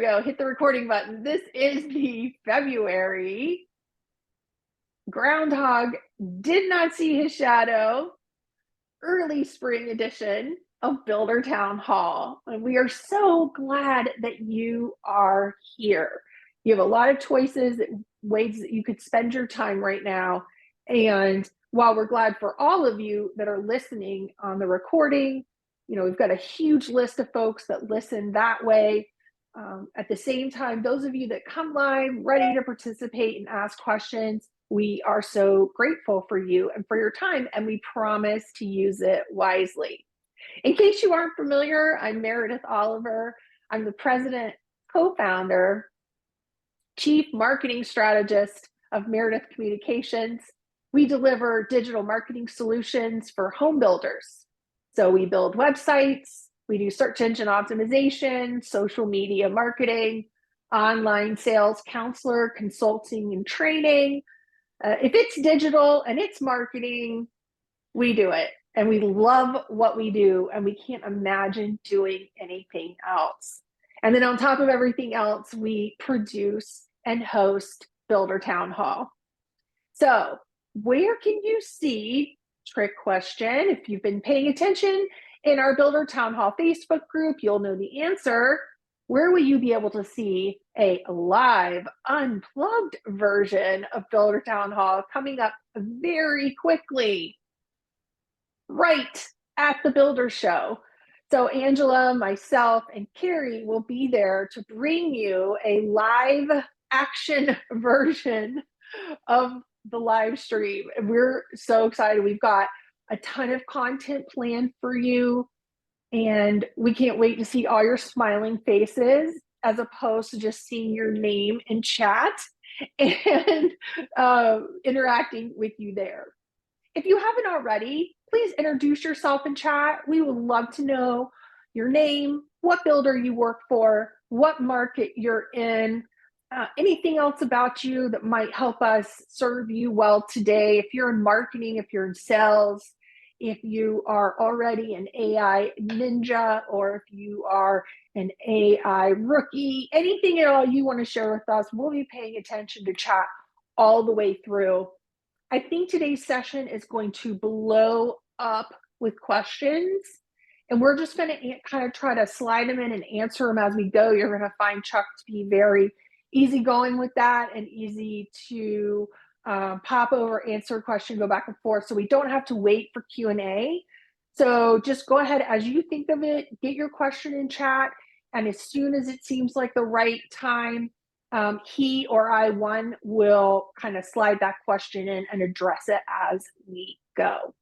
we go. Hit the recording button. This is the February Groundhog Did Not See His Shadow early spring edition of Builder Town Hall. And we are so glad that you are here. You have a lot of choices, ways that you could spend your time right now. And while we're glad for all of you that are listening on the recording, you know, we've got a huge list of folks that listen that way. At the same time, those of you that come live, ready to participate and ask questions, we are so grateful for you and for your time, and we promise to use it wisely. In case you aren't familiar, I'm Meredith Oliver. I'm the president, co-founder, chief marketing strategist of Meredith Communications. We deliver digital marketing solutions for home builders. So we build websites, we do search engine optimization, social media marketing, online sales counselor, consulting and training. If it's digital and it's marketing, we do it. And we love what we do, and we can't imagine doing anything else. And then on top of everything else, we produce and host Builder Town Hall. So where can you see, trick question, if you've been paying attention in our Builder Town Hall Facebook group, you'll know the answer. Where will you be able to see a live, unplugged version of Builder Town Hall coming up very quickly? Right at the Builder Show. So Angela, myself, and Carrie will be there to bring you a live action version of the live stream. And we're so excited. We've got a ton of content planned for you, and we can't wait to see all your smiling faces as opposed to just seeing your name in chat and interacting with you there. If you haven't already, please introduce yourself in chat. We would love to know your name, what builder you work for, what market you're in, anything else about you that might help us serve you well today. If you're in marketing, if you're in sales, if you are already an AI ninja, or if you are an AI rookie, anything at all you want to share with us, we'll be paying attention to chat all the way through. I think today's session is going to blow up with questions, and we're just going to kind of try to slide them in and answer them as we go. You're going to find Chuck to be very easygoing with that and easy to pop over, answer a question, go back and forth, so we don't have to wait for Q&A. So just go ahead as you think of it, get your question in chat, and as soon as it seems like the right time, he or I, one, will kind of slide that question in and address it as we go.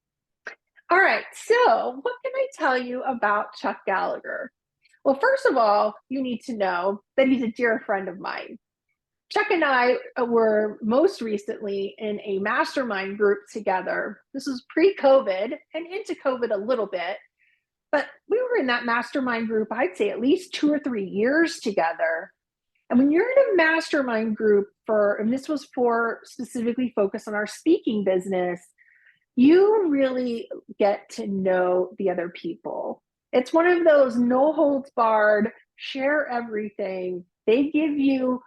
All right, so what can I tell you about Chuck Gallagher? Well, first of all, you need to know that he's a dear friend of mine. Chuck and I were most recently in a mastermind group together. This was pre-COVID and into COVID a little bit, but we were in that mastermind group, I'd say at least 2 or 3 years together. And when you're in a mastermind group and this was for specifically focused on our speaking business, you really get to know the other people. It's one of those no holds barred, share everything. They give you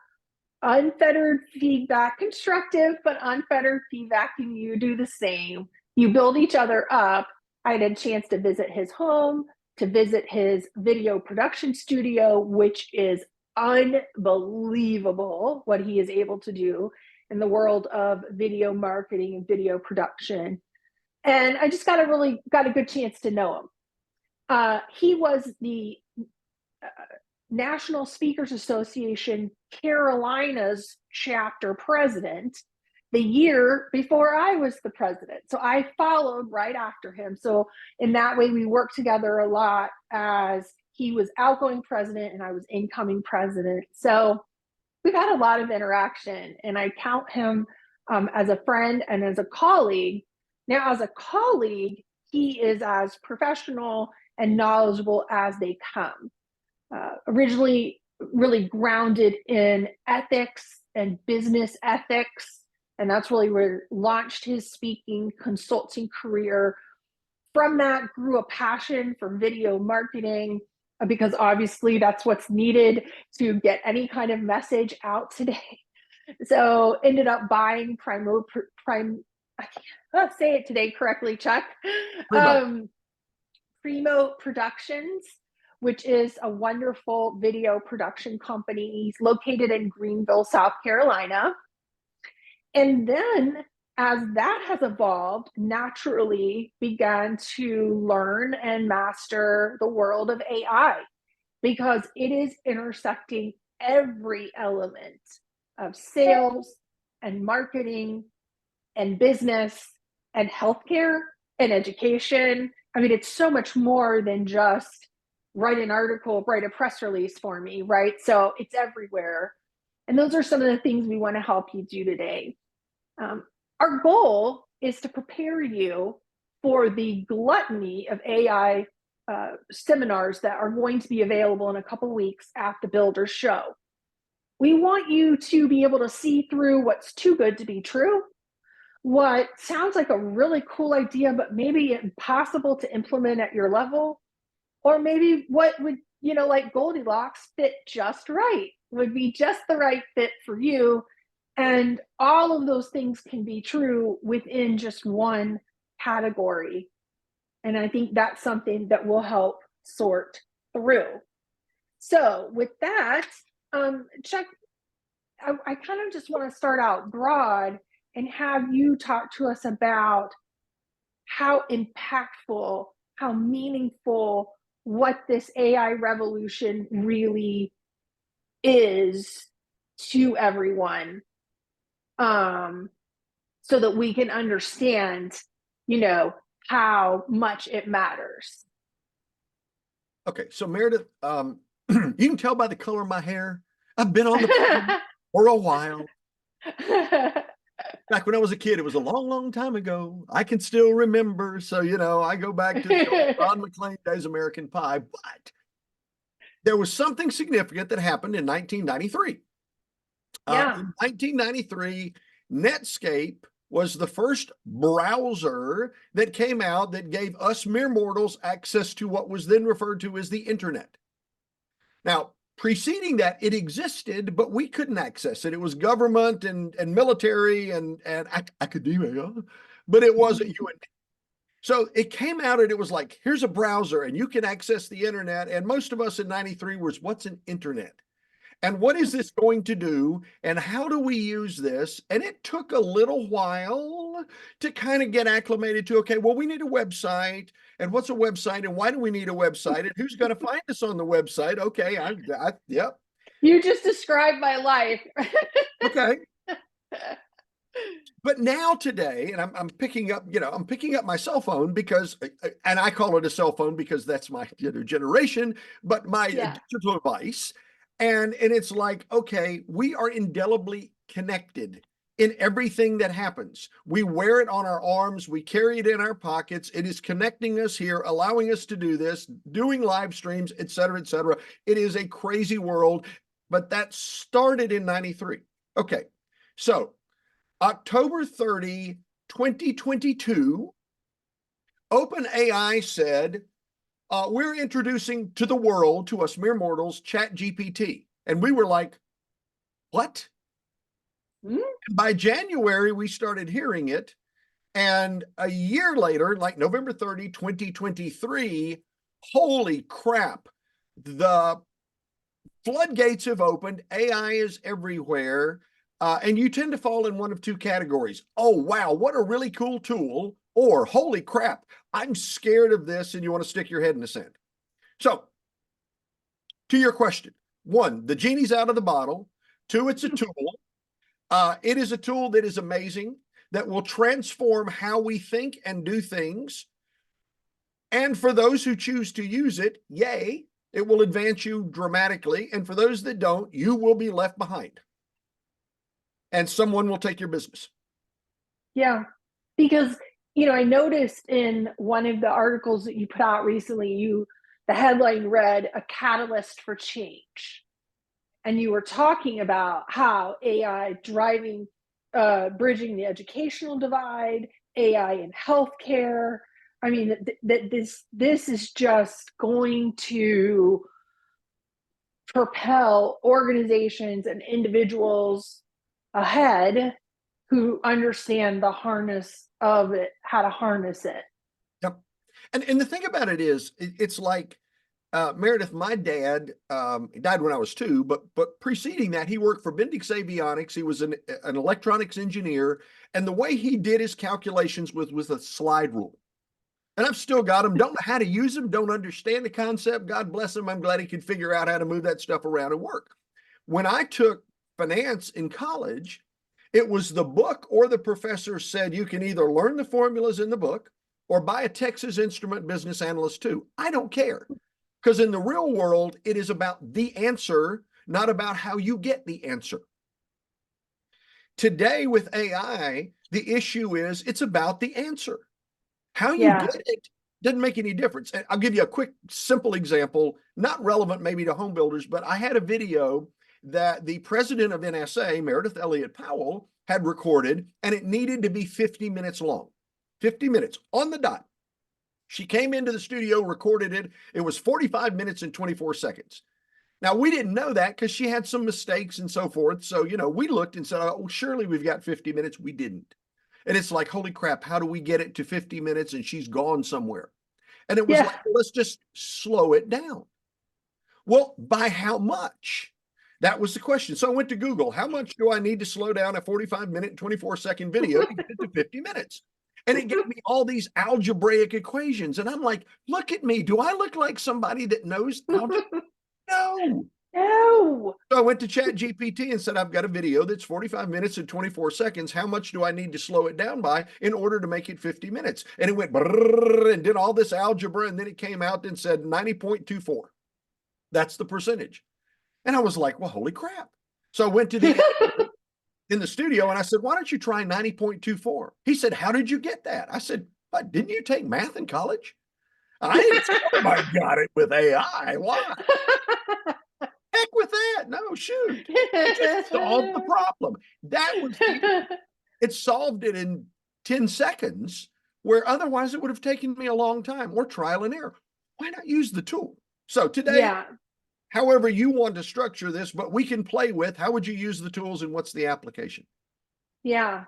unfettered feedback, constructive, but unfettered feedback, and you do the same. You build each other up. I had a chance to visit his home, to visit his video production studio, which is unbelievable what he is able to do in the world of video marketing and video production. And I just got a good chance to know him. He was the National Speakers Association Carolinas chapter president the year before I was the president. So I followed right after him. So in that way, we worked together a lot as he was outgoing president and I was incoming president. So we've had a lot of interaction, and I count him as a friend and as a colleague. Now, as a colleague, he is as professional and knowledgeable as they come. Originally really grounded in ethics and business ethics, and that's really where he launched his speaking consulting career. From that grew a passion for video marketing, because obviously that's what's needed to get any kind of message out today. So ended up buying I can't say it today correctly, Chuck. Primo. Primo Productions, which is a wonderful video production company. He's located in Greenville, South Carolina. And then as that has evolved, naturally began to learn and master the world of AI because it is intersecting every element of sales and marketing and business and healthcare and education. I mean, it's so much more than just write an article, write a press release for me, right? So it's everywhere. And those are some of the things we want to help you do today. Our goal is to prepare you for the gluttony of AI seminars that are going to be available in a couple of weeks at the Builder Show. We want you to be able to see through what's too good to be true, what sounds like a really cool idea, but maybe impossible to implement at your level, or maybe what would, like Goldilocks, fit just right, would be just the right fit for you. And all of those things can be true within just one category. And I think that's something that will help sort through. So with that, Chuck, I kind of just want to start out broad and have you talk to us about how impactful, how meaningful, what this AI revolution really is to everyone, so that we can understand, how much it matters. Okay, so Meredith, you can tell by the color of my hair, I've been on the planet for a while. Back when I was a kid, it was a long, long time ago. I can still remember. So, I go back to the Ron McClain days, American Pie. But there was something significant that happened in 1993. Yeah. In 1993, Netscape was the first browser that came out that gave us mere mortals access to what was then referred to as the internet. Now, preceding that, it existed, but we couldn't access it. It was government and military and academia, but it wasn't you and me. So it came out and it was like, here's a browser and you can access the internet. And most of us in 93 was, what's an internet? And what is this going to do? And how do we use this? And it took a little while to kind of get acclimated to, okay, well, we need a website. And what's a website? And why do we need a website? And who's going to find us on the website? Okay, yep. You just described my life. Okay. But now today, and I'm picking up, I'm picking up my cell phone because, and I call it a cell phone because that's my generation, but my digital device. And it's like, okay, we are indelibly connected in everything that happens. We wear it on our arms. We carry it in our pockets. It is connecting us here, allowing us to do this, doing live streams, et cetera, et cetera. It is a crazy world, but that started in 93. Okay, so October 30, 2022, OpenAI said, we're introducing to the world, to us mere mortals, ChatGPT. And we were like, what? And by January, we started hearing it. And a year later, like November 30, 2023, holy crap, the floodgates have opened. AI is everywhere. And you tend to fall in one of two categories. Oh, wow, what a really cool tool. Or, holy crap, I'm scared of this, and you want to stick your head in the sand. So, to your question, one, the genie's out of the bottle. Two, it's a tool. It is a tool that is amazing, that will transform how we think and do things. And for those who choose to use it, yay, it will advance you dramatically. And for those that don't, you will be left behind. And someone will take your business. Yeah, because I noticed in one of the articles that you put out recently, the headline read "A Catalyst for Change," and you were talking about how AI driving, bridging the educational divide, AI in healthcare. I mean, this is just going to propel organizations and individuals ahead who understand the harness of it, how to harness it. Yep. And the thing about it is, it's like, Meredith, my dad, he died when I was 2, but preceding that, he worked for Bendix Avionics. He was an electronics engineer, and the way he did his calculations was a slide rule. And I've still got them, don't know how to use them, don't understand the concept. God bless him. I'm glad he could figure out how to move that stuff around and work. When I took finance in college, it was the book or the professor said you can either learn the formulas in the book or buy a Texas Instrument Business Analyst 2. I don't care. Because in the real world, it is about the answer, not about how you get the answer. Today with AI, the issue is it's about the answer. How you get it doesn't make any difference. And I'll give you a quick, simple example, not relevant maybe to home builders, but I had a video that the president of NSA, Meredith Elliott Powell, had recorded, and it needed to be 50 minutes long. 50 minutes on the dot. She came into the studio, recorded it. It was 45 minutes and 24 seconds. Now, we didn't know that because she had some mistakes and so forth. So, we looked and said, oh, surely we've got 50 minutes. We didn't. And it's like, holy crap, how do we get it to 50 minutes and she's gone somewhere? And it was like, let's just slow it down. Well, by how much? That was the question. So I went to Google. How much do I need to slow down a 45-minute and 24-second video to get it to 50 minutes? And it gave me all these algebraic equations. And I'm like, look at me. Do I look like somebody that knows algebra? No. No. So I went to ChatGPT and said, I've got a video that's 45 minutes and 24 seconds. How much do I need to slow it down by in order to make it 50 minutes? And it went and did all this algebra. And then it came out and said 90.24. That's the percentage. And I was like, well, holy crap. So I went to the in the studio and I said, why don't you try 90.24? He said, how did you get that? I said, but didn't you take math in college? I didn't say I got it with AI. Why? Heck with that. No, shoot. It just solved the problem. That was it solved it in 10 seconds, where otherwise it would have taken me a long time, or trial and error. Why not use the tool? So today, however you want to structure this, but we can play with, how would you use the tools and what's the application? Yeah.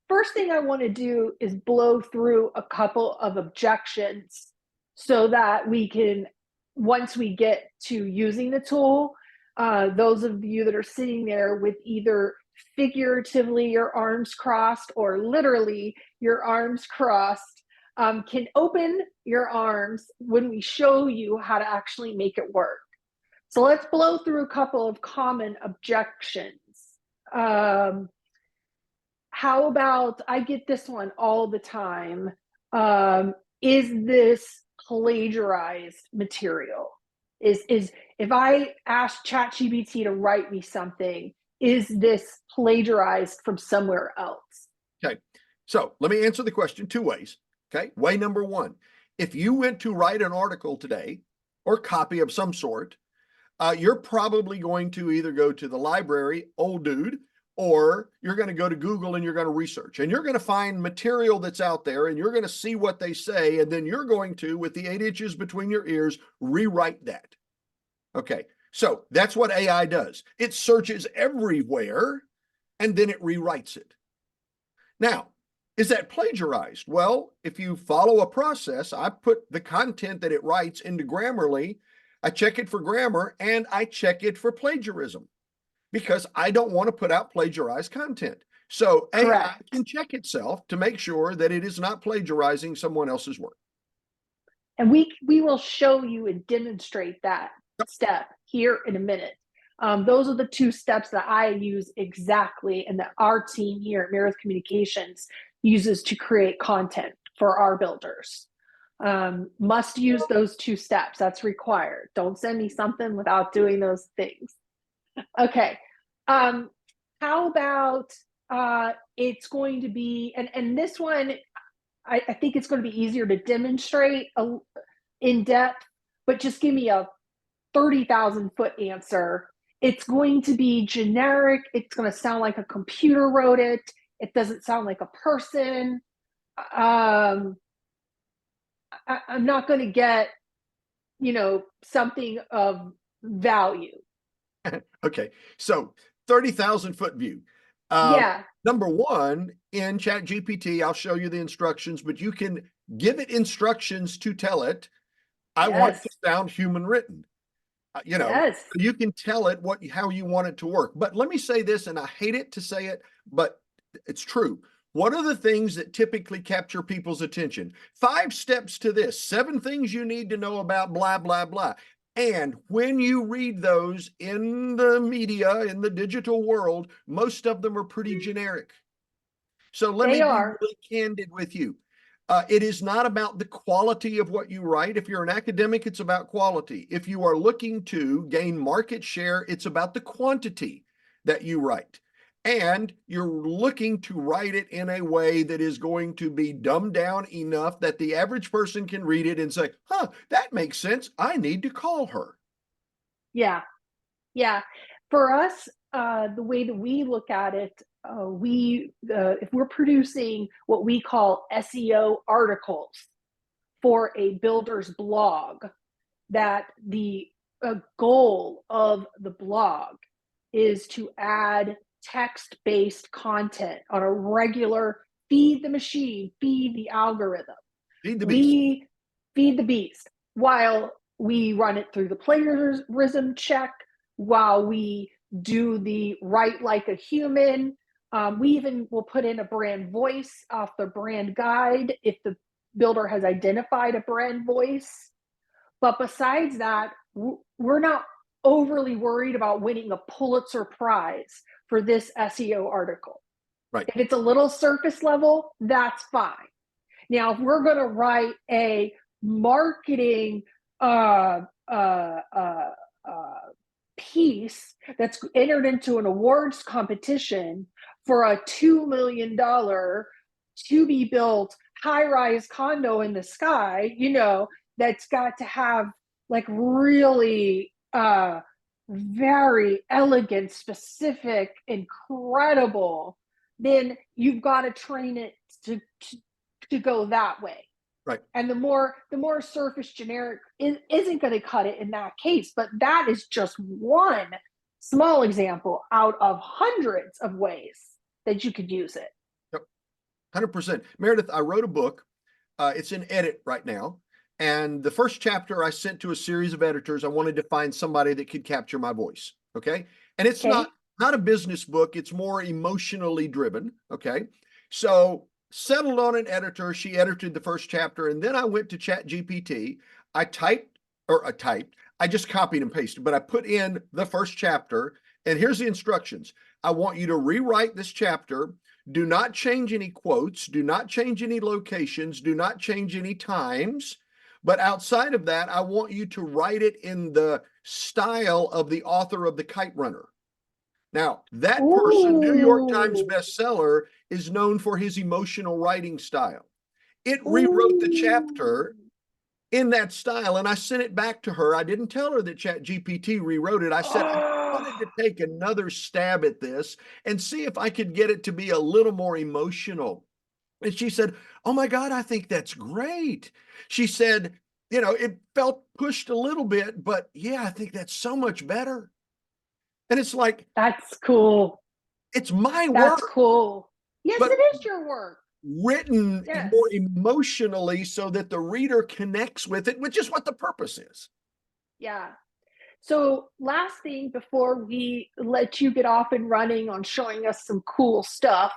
First thing I want to do is blow through a couple of objections so that we can, once we get to using the tool, those of you that are sitting there with either figuratively your arms crossed or literally your arms crossed, can open your arms when we show you how to actually make it work. So let's blow through a couple of common objections. How about, I get this one all the time. Is this plagiarized material? Is if I ask ChatGPT to write me something, is this plagiarized from somewhere else? Okay, so let me answer the question 2 ways. Okay, way number 1, if you went to write an article today or copy of some sort, you're probably going to either go to the library, old dude, or you're going to go to Google and you're going to research, and you're going to find material that's out there, and you're going to see what they say, and then you're going to, with the 8 inches between your ears, rewrite that. Okay, so that's what AI does. It searches everywhere, and then it rewrites it. Now, is that plagiarized? Well, if you follow a process, I put the content that it writes into Grammarly, I check it for grammar, and I check it for plagiarism, because I don't want to put out plagiarized content. So AI can check itself to make sure that it is not plagiarizing someone else's work. And we will show you and demonstrate that step here in a minute. Those are the 2 steps that I use exactly, and that our team here at Meredith Communications uses to create content for our builders. Must use those 2 steps. That's required. Don't send me something without doing those things. Okay. How about it's going to be, and this one, I think it's going to be easier to demonstrate in depth, but just give me a 30,000 foot answer. It's going to be generic. It's going to sound like a computer wrote it. It doesn't sound like a person. I'm not going to get, something of value. Okay, so 30,000 foot view. Yeah. Number one, in ChatGPT, I'll show you the instructions, but you can give it instructions to tell it, I want it Yes. to sound human written. Yes. You can tell it how you want it to work. But let me say this, and I hate it to say it, but it's true. What are the things that typically capture people's attention? 5 steps to this, 7 things you need to know about blah, blah, blah. And when you read those in the media, in the digital world, most of them are pretty generic. So let me They be are. really candid with you. It is not about the quality of what you write. If you're an academic, it's about quality. If you are looking to gain market share, it's about the quantity that you write. And you're looking to write it in a way that is going to be dumbed down enough that the average person can read it and say, huh, that makes sense. I need to call her. Yeah. Yeah. For us, the way that we look at it, if we're producing what we call SEO articles for a builder's blog, that the goal of the blog is to add text-based content on a regular, feed the machine, feed the algorithm. Feed the beast. We feed the beast while we run it through the plagiarism check, while we do the write like a human. We even will put in a brand voice off the brand guide if the builder has identified a brand voice. But besides that, we're not overly worried about winning a Pulitzer Prize for this SEO article. Right. If it's a little surface level, that's fine. Now, if we're going to write a marketing piece that's entered into an awards competition for a $2 million to be built high-rise condo in the sky, that's got to have like really very elegant, specific, incredible, then you've got to train it to go that way. Right. And the more surface generic isn't going to cut it in that case. But that is just one small example out of hundreds of ways that you could use it. Yep. 100%. Meredith, I wrote a book. It's in edit right now. And the first chapter I sent to a series of editors. I wanted to find somebody that could capture my voice. Okay. And it's not a business book. It's more emotionally driven. Okay. So settled on an editor. She edited the first chapter. And then I went to ChatGPT. I just copied and pasted, but I put in the first chapter. And here's the instructions. I want you to rewrite this chapter. Do not change any quotes. Do not change any locations. Do not change any times. But outside of that, I want you to write it in the style of the author of The Kite Runner. Now, that person, New York Times bestseller, is known for his emotional writing style. It rewrote the chapter in that style, and I sent it back to her. I didn't tell her that ChatGPT rewrote it. I said, I wanted to take another stab at this and see if I could get it to be a little more emotional. And she said, oh my God, I think that's great. She said, it felt pushed a little bit, but yeah, I think that's so much better. And it's like, that's cool. It's my work. That's cool. Yes, but it is your work. Written more emotionally so that the reader connects with it, which is what the purpose is. Yeah. So last thing before we let you get off and running on showing us some cool stuff,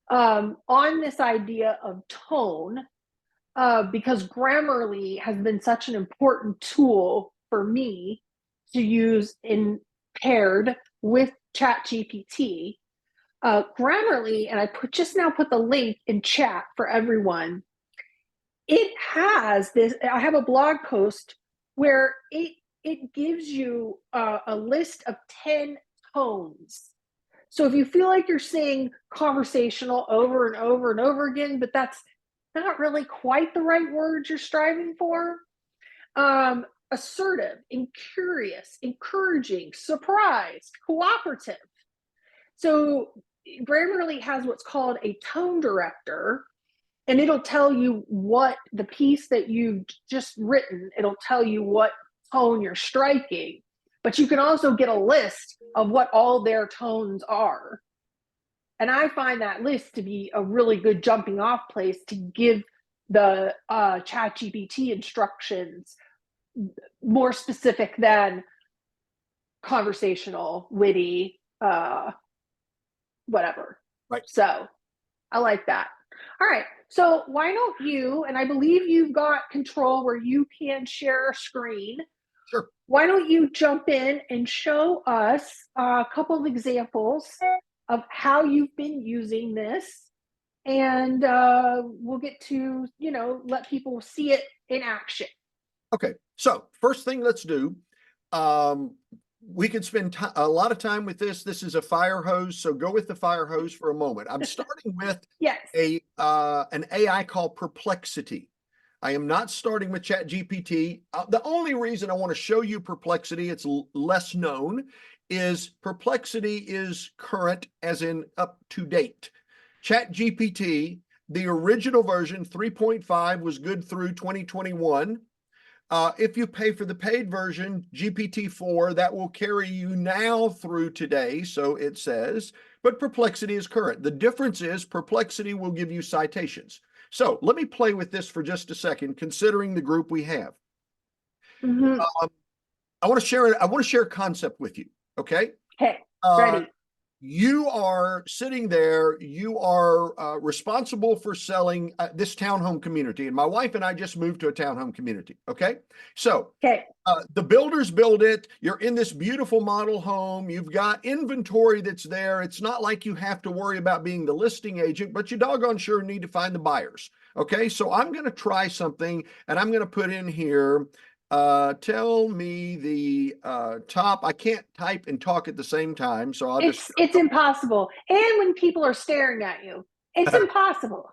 on this idea of tone, because Grammarly has been such an important tool for me to use in paired with ChatGPT. Grammarly, and I just now put the link in chat for everyone. It has this. I have a blog post where it gives you a list of 10 tones. So if you feel like you're saying conversational over and over and over again, but that's not really quite the right words you're striving for, assertive, incurious, encouraging, surprised, cooperative. So Grammarly has what's called a tone director, and it'll tell you what the piece that you've just written, it'll tell you what tone you're striking, but you can also get a list of what all their tones are. And I find that list to be a really good jumping off place to give the chat GPT instructions more specific than conversational, witty, whatever. Right. So I like that. All right. So why don't you, and I believe you've got control where you can share a screen. Sure. Why don't you jump in and show us a couple of examples of how you've been using this, and we'll get to, let people see it in action. Okay. So first thing let's do, we could spend a lot of time with this. This is a fire hose, so go with the fire hose for a moment. I'm starting with Yes. an AI called Perplexity. I am not starting with ChatGPT. The only reason I want to show you Perplexity, it's less known, is Perplexity is current, as in up to date. ChatGPT, the original version 3.5 was good through 2021. If you pay for the paid version, GPT-4, that will carry you now through today, so it says, but Perplexity is current. The difference is Perplexity will give you citations. So let me play with this for just a second, considering the group we have. Mm-hmm. I want to share a concept with you, okay? Okay, ready. You are sitting there, you are responsible for selling this townhome community. And my wife and I just moved to a townhome community, okay? So the builders build it, you're in this beautiful model home, you've got inventory that's there. It's not like you have to worry about being the listing agent, but you doggone sure need to find the buyers, okay? So I'm gonna try something, and I'm gonna put in here, tell me the top. I can't type and talk at the same time, so I'll just. It's impossible. And when people are staring at you, it's impossible.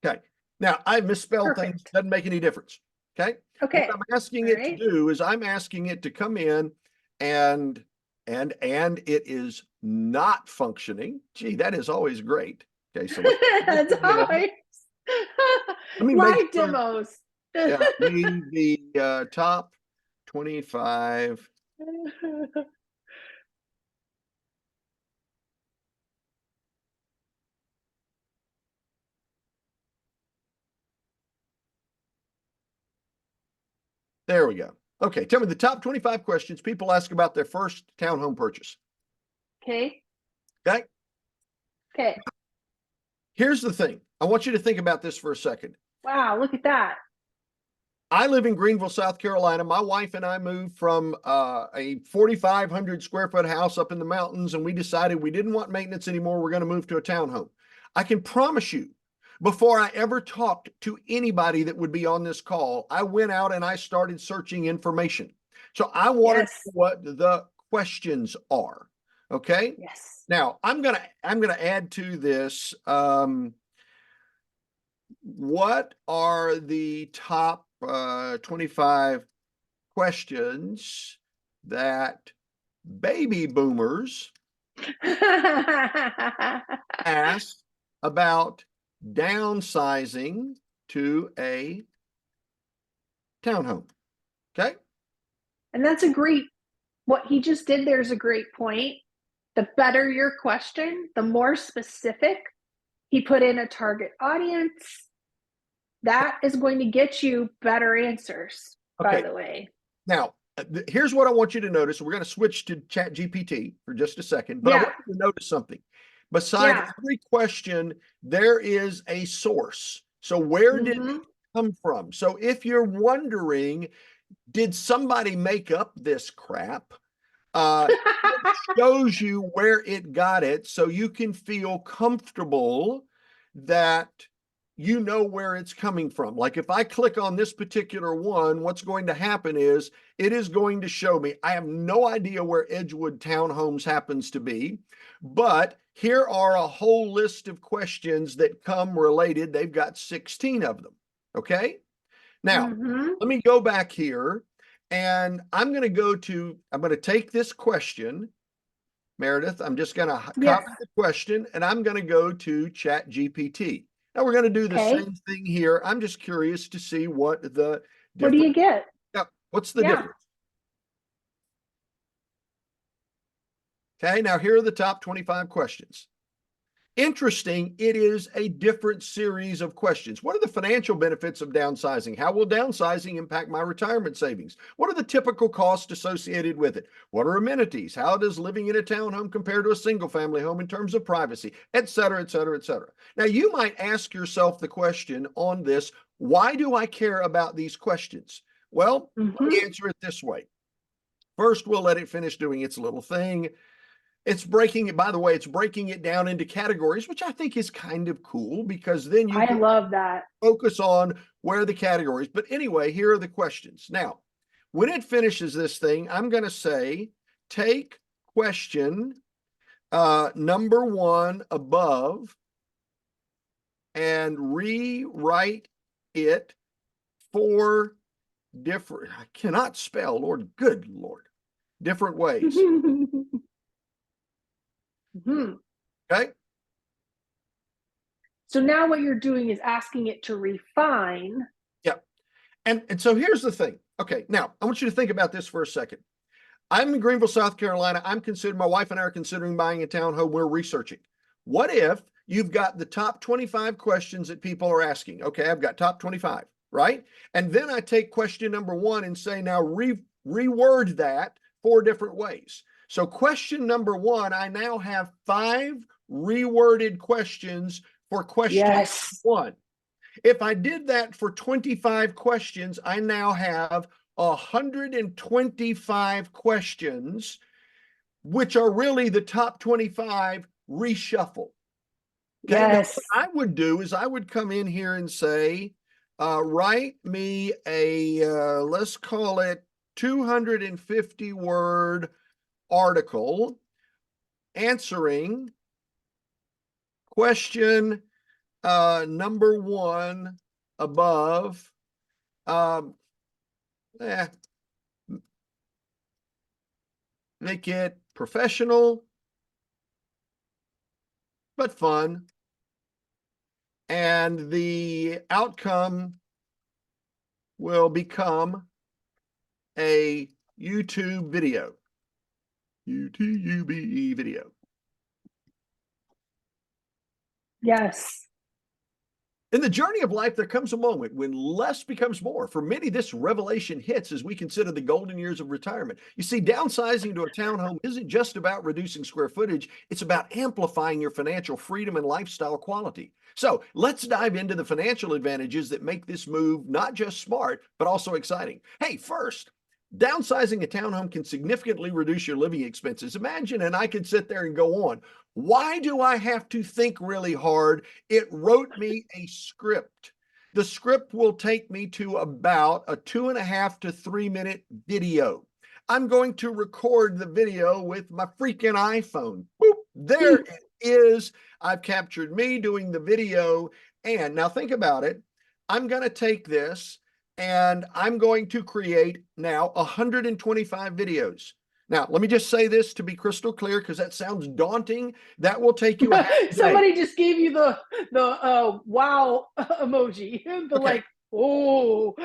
Okay. Now I misspelled Perfect. things. Doesn't make any difference. Okay. Okay. What I'm asking it to do is I'm asking it to come in and it is not functioning. Gee, that is always great. Okay, so that's always let me live make sure, demos. yeah, the top 25. There we go. Okay, tell me the top 25 questions people ask about their first townhome purchase. Okay. Okay. Okay. Here's the thing. I want you to think about this for a second. Wow, look at that. I live in Greenville, South Carolina. My wife and I moved from a 4,500 square foot house up in the mountains, and we decided we didn't want maintenance anymore. We're going to move to a townhome. I can promise you, before I ever talked to anybody that would be on this call, I went out and I started searching information. So I wanted to know what the questions are. Okay. Yes. Now I'm gonna add to this. What are the top 25 questions that baby boomers ask about downsizing to a townhome? Okay. And that's what he just did there is a great point. The better your question, the more specific. He put in a target audience. That is going to get you better answers, by the way. Now, here's what I want you to notice. We're going to switch to ChatGPT for just a second, but I want you to notice something. Beside every question, there is a source. So where did it come from? So if you're wondering, did somebody make up this crap? It shows you where it got it, so you can feel comfortable that you know where it's coming from. Like if I click on this particular one, what's going to happen is it is going to show me. I have no idea where Edgewood Townhomes happens to be, but here are a whole list of questions that come related. They've got 16 of them. Okay. Now, let me go back here and I'm going to take this question, Meredith. I'm just going to copy the question and I'm going to go to Chat GPT. Now we're going to do the same thing here. I'm just curious to see what the difference. What do you get? Yeah, what's the difference? Okay, now here are the top 25 questions. Interesting, it is a different series of questions. What are the financial benefits of downsizing? How will downsizing impact my retirement savings? What are the typical costs associated with it? What are amenities? How does living in a townhome compare to a single family home in terms of privacy, et cetera, et cetera, et cetera. Now, you might ask yourself the question on this, why do I care about these questions? Well, let me answer it this way. First, we'll let it finish doing its little thing. It's breaking it, by the way, it's breaking it down into categories, which I think is kind of cool because then you can love that. Focus on where the categories. But anyway, here are the questions. Now, when it finishes this thing, I'm going to say, take question number 1 above and rewrite it 4 different, I cannot spell, Lord, good Lord, different ways. Okay. So now what you're doing is asking it to refine. Yeah. And so here's the thing. Okay. Now I want you to think about this for a second. I'm in Greenville, South Carolina. My wife and I are considering buying a townhome. We're researching. What if you've got the top 25 questions that people are asking? Okay. I've got top 25, right? And then I take question number 1 and say, now reword that 4 different ways. So question number 1, I now have 5 reworded questions for question 1. If I did that for 25 questions, I now have 125 questions, which are really the top 25 reshuffle. Okay? Yes. Now, what I would do is I would come in here and say, write me a, let's call it 250 word article answering question number 1 above. Make it professional but fun, and the outcome will become a YouTube video. YouTube video. Yes. In the journey of life, there comes a moment when less becomes more. For many, this revelation hits as we consider the golden years of retirement. You see, downsizing to a townhome isn't just about reducing square footage. It's about amplifying your financial freedom and lifestyle quality. So let's dive into the financial advantages that make this move not just smart, but also exciting. Hey, first, downsizing a townhome can significantly reduce your living expenses. Imagine, and I could sit there and go on. Why do I have to think really hard? It wrote me a script. The script will take me to about a 2.5 to 3 minute video. I'm going to record the video with my freaking iPhone. Boop, there it is. I've captured me doing the video. And now think about it. I'm going to take this and I'm going to create now 125 videos. Now, let me just say this to be crystal clear, because that sounds daunting. That will take you a half day. Somebody just gave you the wow emoji. Like, oh.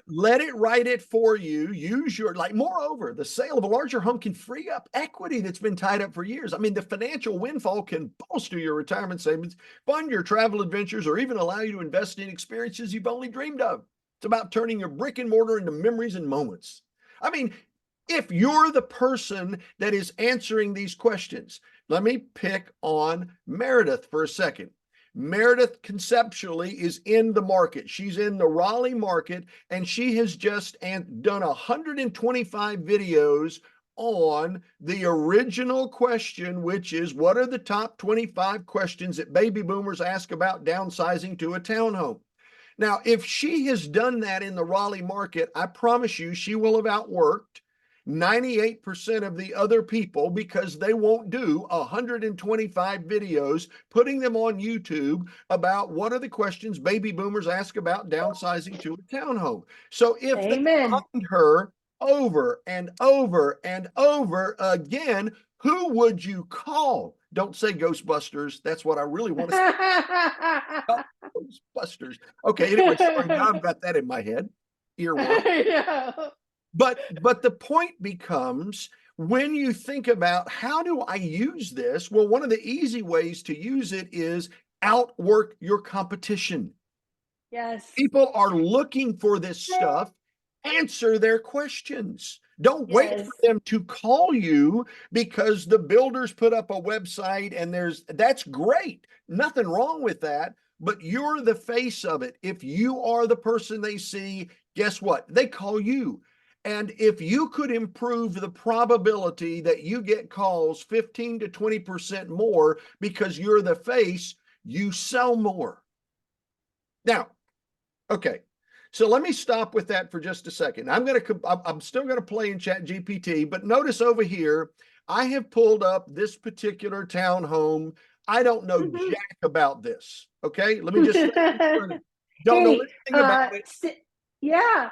Let it write it for you. Use your, moreover, the sale of a larger home can free up equity that's been tied up for years. I mean, the financial windfall can bolster your retirement savings, fund your travel adventures, or even allow you to invest in experiences you've only dreamed of. It's about turning your brick and mortar into memories and moments. I mean, if you're the person that is answering these questions, let me pick on Meredith for a second. Meredith conceptually is in the market. She's in the Raleigh market, and she has just done 125 videos on the original question, which is, what are the top 25 questions that baby boomers ask about downsizing to a townhome? Now, if she has done that in the Raleigh market, I promise you she will have outworked 98% of the other people, because they won't do 125 videos, putting them on YouTube, about what are the questions baby boomers ask about downsizing to a townhome. So if they Amen. find her over and over and over again, who would you call? Don't say Ghostbusters. That's what I really want to say. Ghostbusters. Okay, anyway, sorry, now I've got that in my head. Earworm. Yeah. But the point becomes, when you think about how do I use this? Well, one of the easy ways to use it is outwork your competition. Yes. People are looking for this stuff. Answer their questions. Don't wait Yes. for them to call you because the builders put up a website, and that's great. Nothing wrong with that, but you're the face of it. If you are the person they see, guess what? They call you. And if you could improve the probability that you get calls 15 to 20% more because you're the face, you sell more. Now, okay, so let me stop with that for just a second. I'm still gonna play in Chat GPT, but notice over here, I have pulled up this particular townhome. I don't know Mhm. jack about this. Okay, let me just don't know Hey, anything about it. yeah,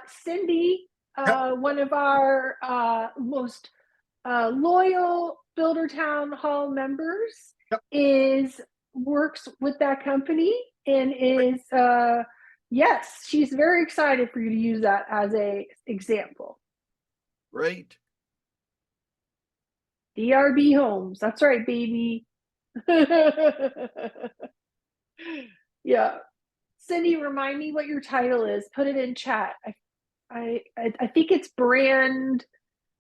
Cindy, Yep, one of our most loyal Builder Town Hall members, yep, is works with that company and great, is yes, she's very excited for you to use that as a example. great. DRB Homes. That's right, baby. Yeah. Cindy, remind me what your title is. Put it in chat. I think it's brand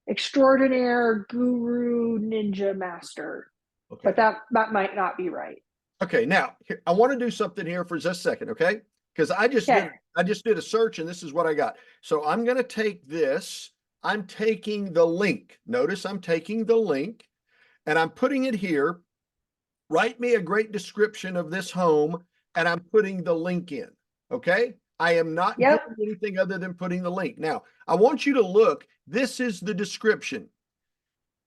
extraordinaire guru ninja master, but Okay. that might not be right. Okay, now I want to do something here for just a second, okay? Because Okay. I just did a search, and this is what I got. So I'm going to take this. I'm taking the link. Notice I'm taking the link and I'm putting it here. Write me a great description of this home, and I'm putting the link in. Okay? I am not Yep. doing anything other than putting the link. Now, I want you to look. This is the description.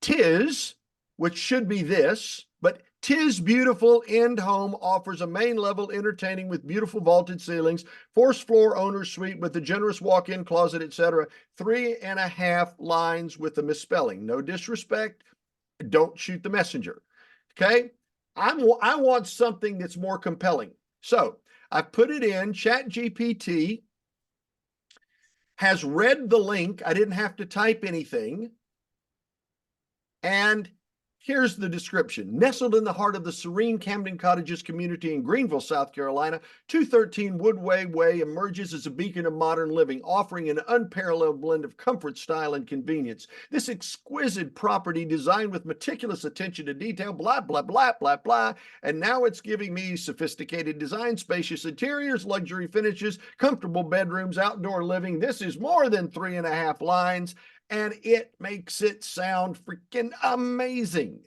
Tis, which should be this, but tis beautiful end home, offers a main level entertaining with beautiful vaulted ceilings, forced floor owner's suite with a generous walk-in closet, etc. 3.5 lines with a misspelling. No disrespect. Don't shoot the messenger. Okay. I want something that's more compelling. So I put it in. Chat GPT has read the link. I didn't have to type anything. And here's the description. Nestled in the heart of the serene Camden Cottages community in Greenville, South Carolina, 213 Woodway Way emerges as a beacon of modern living, offering an unparalleled blend of comfort, style, and convenience. This exquisite property, designed with meticulous attention to detail, blah, blah, blah, blah, blah. And now it's giving me sophisticated design, spacious interiors, luxury finishes, comfortable bedrooms, outdoor living. This is more than 3.5 lines. And it makes it sound freaking amazing.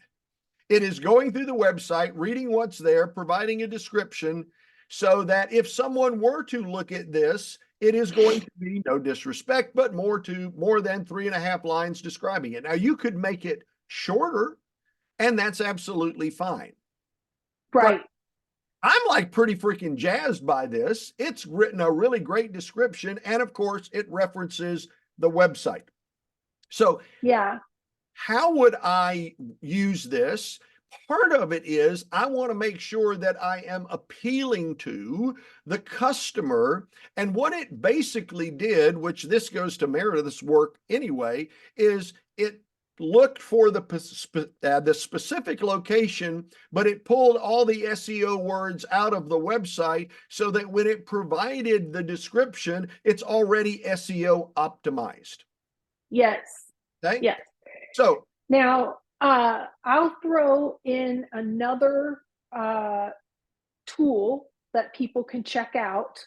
It is going through the website, reading what's there, providing a description, so that if someone were to look at this, it is going to be, no disrespect, but more than 3.5 lines describing it. Now, you could make it shorter, and that's absolutely fine. But Right. I'm like pretty freaking jazzed by this. It's written a really great description, and of course, it references the website. So Yeah. how would I use this? Part of it is I want to make sure that I am appealing to the customer. And what it basically did, which this goes to Meredith's work anyway, is it looked for the specific location, but it pulled all the SEO words out of the website so that when it provided the description, it's already SEO optimized. Yes. Okay. Yes. So Now, I'll throw in another tool that people can check out.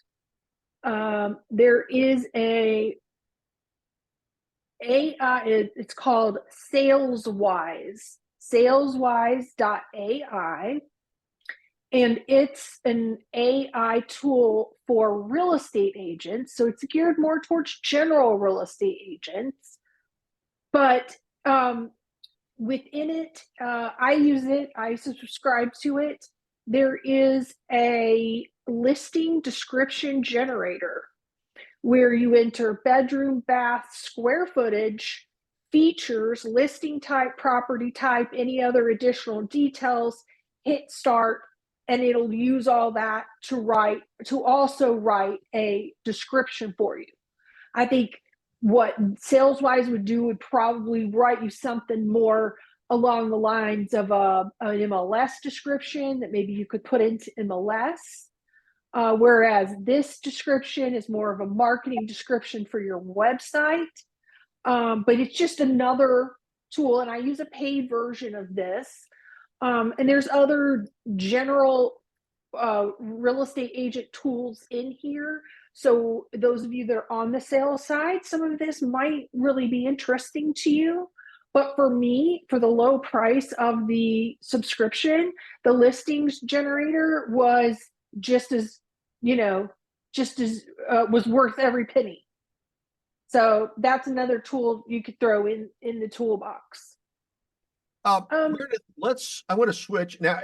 There is it's called SalesWise, saleswise.ai. And it's an AI tool for real estate agents. So it's geared more towards general real estate agents. But within it, I use it, I subscribe to it. There is a listing description generator where you enter bedroom, bath, square footage, features, listing type, property type, any other additional details, hit start, and it'll use all that to also write a description for you. I think what SalesWise would do would probably write you something more along the lines of an MLS description that maybe you could put into MLS. Whereas this description is more of a marketing description for your website. But it's just another tool, and I use a paid version of this. And there's other general real estate agent tools in here. So those of you that are on the sales side, some of this might really be interesting to you. But for me, for the low price of the subscription, the listings generator was just as, was worth every penny. So that's another tool you could throw in the toolbox. Meredith, I want to switch now.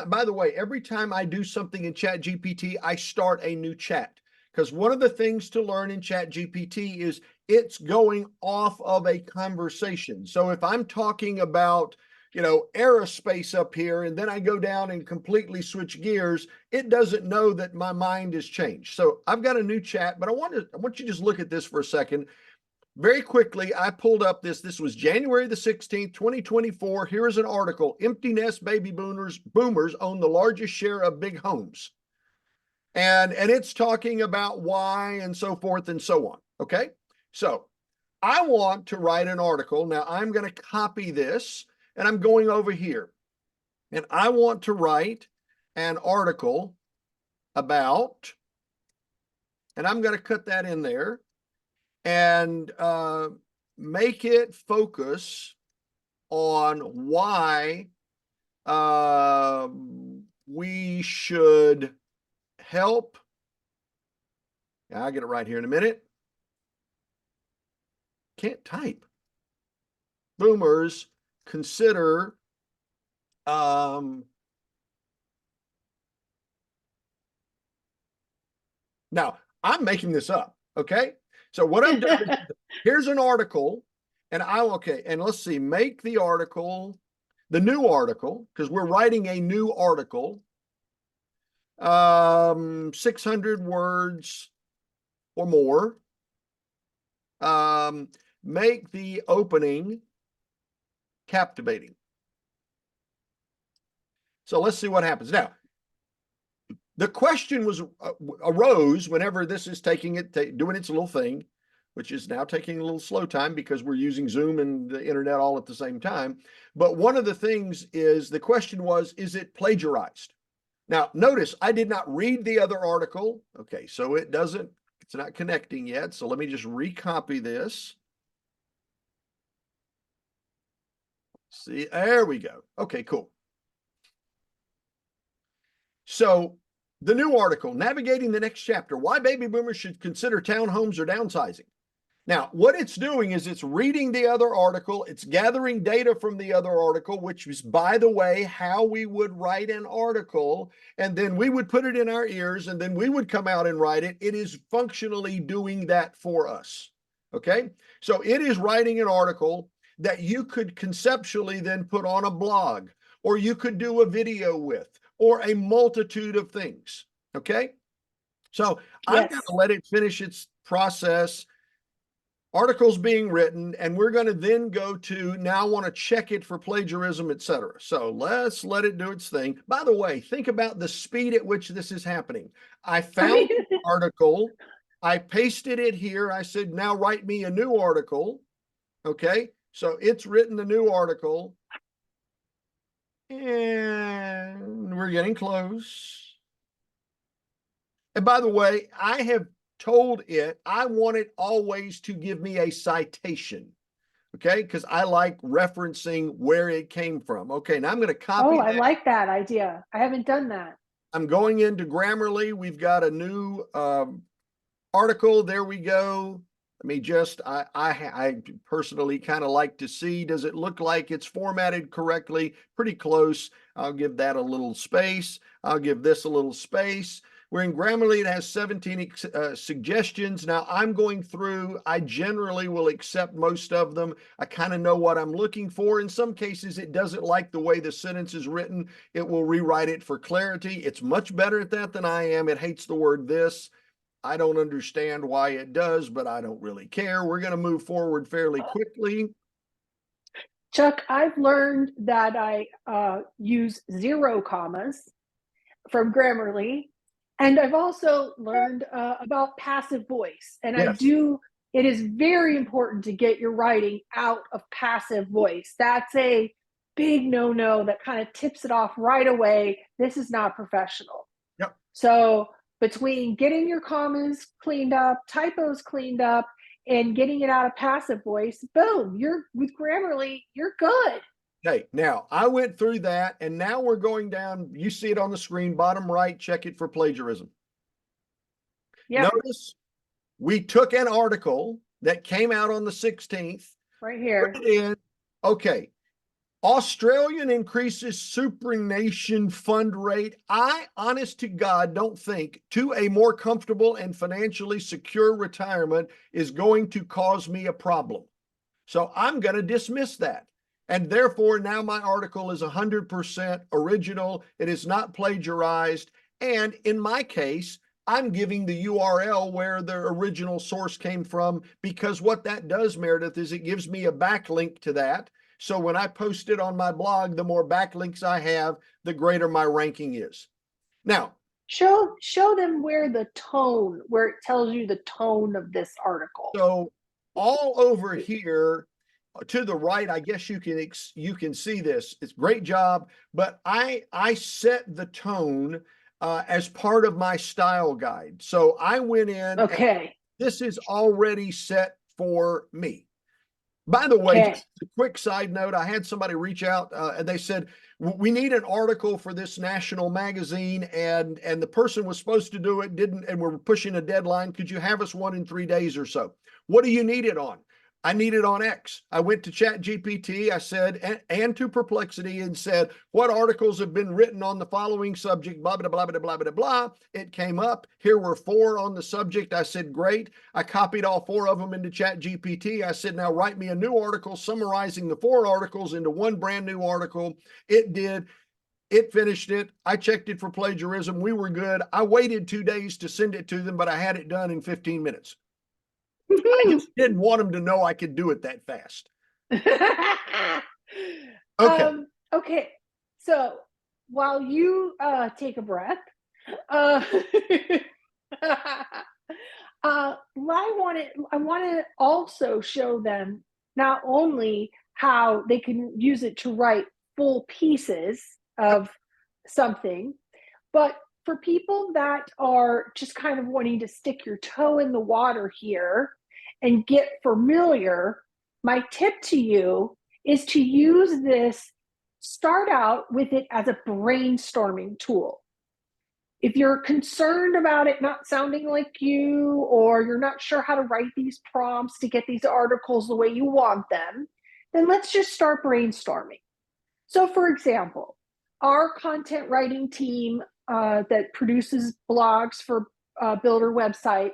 By the way, every time I do something in Chat GPT, I start a new chat, because one of the things to learn in Chat GPT is it's going off of a conversation. So if I'm talking about, aerospace up here, and then I go down and completely switch gears, it doesn't know that my mind has changed. So I've got a new chat, but I want you to just look at this for a second. Very quickly, I pulled up this was January the 16th, 2024. Here is an article: empty nest baby boomers own the largest share of big homes. And it's talking about why and so forth and so on. Okay. So I want to write an article. Now I'm going to copy this and I'm going over here, and I want to write an article about, and I'm going to cut that in there and make it focus on why we should help. I'll get it right here in a minute. Can't type. Boomers consider now I'm making this up. Okay. So what I'm doing, here's an article, and and let's see, make the article, the new article, because we're writing a new article, 600 words or more. Make the opening captivating. So let's see what happens. Now, the question arose whenever this is doing its little thing, which is now taking a little slow time because we're using Zoom and the internet all at the same time. But one of the things is, the question was, is it plagiarized? Now, notice I did not read the other article. Okay, so it's not connecting yet. So let me just recopy this. See, there we go. Okay, cool. So the new article, navigating the next chapter, why baby boomers should consider townhomes or downsizing. Now, what it's doing is it's reading the other article. It's gathering data from the other article, which is, by the way, how we would write an article. And then we would put it in our ears, and then we would come out and write it. It is functionally doing that for us. Okay. So it is writing an article that you could conceptually then put on a blog, or you could do a video with, or a multitude of things. Okay. So I'm going to let it finish its process. Articles being written, and we're going to then go to, now I want to check it for plagiarism, etc. So let's let it do its thing. By the way, think about the speed at which this is happening. I found the article, I pasted it here. I said, now write me a new article. Okay. So it's written the new article, and we're getting close. And by the way, I have told it I want it always to give me a citation. Okay, because I like referencing where it came from. Okay, now I'm going to copy Oh, I that. like that idea. I haven't done that. I'm going into Grammarly. We've got a new article. There we go. Let me just, I personally kind of like to see, does it look like it's formatted correctly? Pretty close. I'll give that a little space. I'll give this a little space. We're in Grammarly. It has 17 suggestions. Now I'm going through, I generally will accept most of them. I kind of know what I'm looking for. In some cases, it doesn't like the way the sentence is written. It will rewrite it for clarity. It's much better at that than I am. It hates the word this. I don't understand why it does, but I don't really care. We're going to move forward fairly quickly. Chuck, I've learned that I use 0 commas from Grammarly. And I've also learned about passive voice. And Yes. it is very important to get your writing out of passive voice. That's a big no-no that kind of tips it off right away. This is not professional. Yep. So between getting your commas cleaned up, typos cleaned up, and getting it out of passive voice, boom, you're with Grammarly, you're good. Okay, now I went through that and now we're going down. You see it on the screen, bottom right, check it for plagiarism. Yep. Notice we took an article that came out on the 16th. Right here. Put it in. Okay. Australian increases superannuation fund rate. I, honest to God, don't think to a more comfortable and financially secure retirement is going to cause me a problem. So I'm going to dismiss that. And therefore, now my article is 100% original. It is not plagiarized. And in my case, I'm giving the URL where the original source came from, because what that does, Meredith, is it gives me a backlink to that. So when I post it on my blog, the more backlinks I have, the greater my ranking is. Now, show them where it tells you the tone of this article. So all over here to the right, I guess you can see this. It's a great job, but I set the tone as part of my style guide. So I went in. Okay. This is already set for me. By the way, just a quick side note, I had somebody reach out and they said, we need an article for this national magazine, and the person was supposed to do it, didn't, and we're pushing a deadline. Could you have us one in 3 days or so? What do you need it on? I need it on X. I went to Chat GPT, I said, and to Perplexity, and said, what articles have been written on the following subject, blah, blah, blah, blah, blah, blah, blah. It came up. Here were 4 on the subject. I said, great. I copied all 4 of them into Chat GPT. I said, now write me a new article summarizing the 4 articles into one brand new article. It did. It finished it. I checked it for plagiarism. We were good. I waited 2 days to send it to them, but I had it done in 15 minutes. I just didn't want them to know I could do it that fast. Okay. Okay. So while you take a breath, I want to also show them not only how they can use it to write full pieces of something, but for people that are just kind of wanting to stick your toe in the water here and get familiar, my tip to you is to use this, start out with it as a brainstorming tool. If you're concerned about it not sounding like you, or you're not sure how to write these prompts to get these articles the way you want them, then let's just start brainstorming. So for example, our content writing team that produces blogs for builder websites,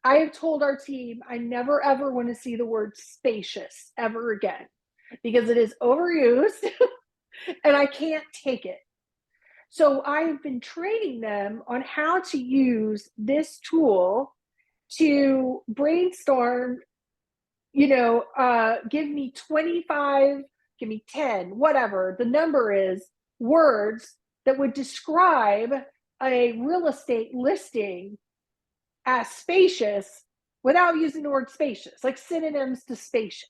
I have told our team I never ever want to see the word spacious ever again, because it is overused and I can't take it. So I've been training them on how to use this tool to brainstorm, give me 25, give me 10, whatever the number is, words that would describe a real estate listing as spacious without using the word spacious, like synonyms to spacious.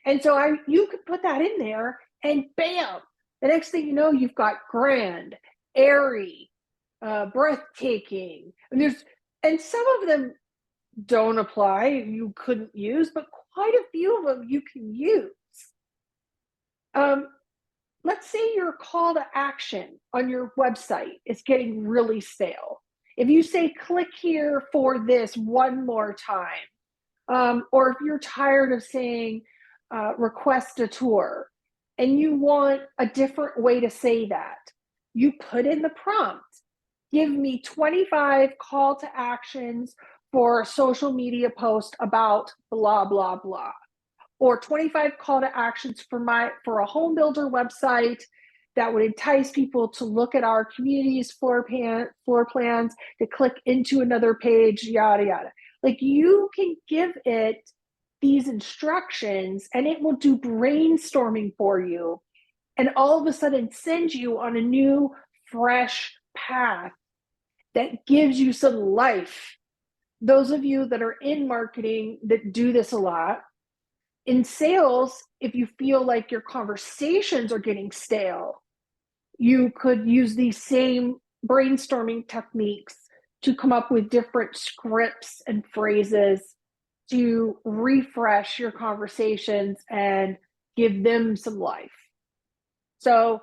And so you could put that in there and bam, the next thing you know, you've got grand, airy, breathtaking. And some of them don't apply, you couldn't use, but quite a few of them you can use. Let's say your call to action on your website is getting really stale. If you say, click here for this one more time, or if you're tired of saying, request a tour, and you want a different way to say that, you put in the prompt, give me 25 call to actions for a social media post about blah, blah, blah, or 25 call to actions for a home builder website that would entice people to look at our community's floor plans, to click into another page, yada, yada. Like, you can give it these instructions and it will do brainstorming for you, and all of a sudden send you on a new, fresh path that gives you some life. Those of you that are in marketing that do this a lot, in sales, if you feel like your conversations are getting stale, you could use these same brainstorming techniques to come up with different scripts and phrases to refresh your conversations and give them some life. So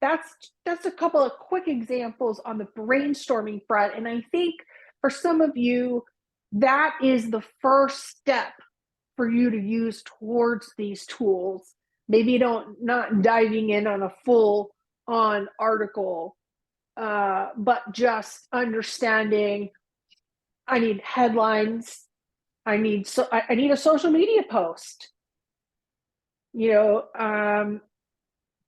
that's a couple of quick examples on the brainstorming front. And I think for some of you, that is the first step for you to use towards these tools. Maybe not diving in on a full on article, but just understanding, I need headlines. I need a social media post,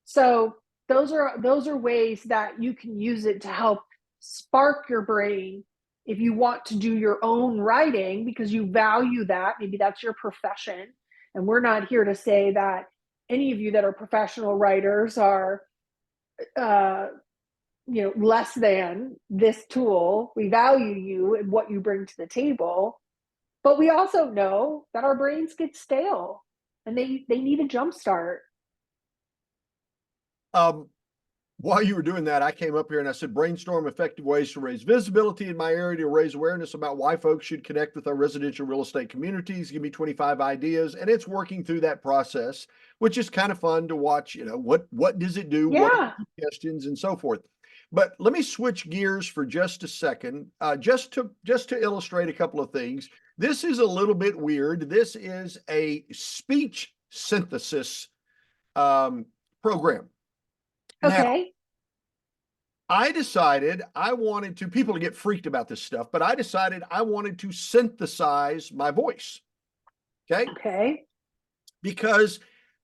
so those are ways that you can use it to help spark your brain if you want to do your own writing because you value that. Maybe that's your profession, and we're not here to say that any of you that are professional writers are less than this tool. We value you and what you bring to the table, but we also know that our brains get stale and they need a jump start. While you were doing that, I came up here and I said, brainstorm effective ways to raise visibility in my area to raise awareness about why folks should connect with our residential real estate communities. Give me 25 ideas. And it's working through that process, which is kind of fun to watch. What does it do? Yeah. What are the suggestions and so forth. But let me switch gears for just a second, just to illustrate a couple of things. This is a little bit weird. This is a speech synthesis program. Okay. Now, I decided I wanted to, people get freaked about this stuff, but I decided I wanted to synthesize my voice. Okay. Okay. Because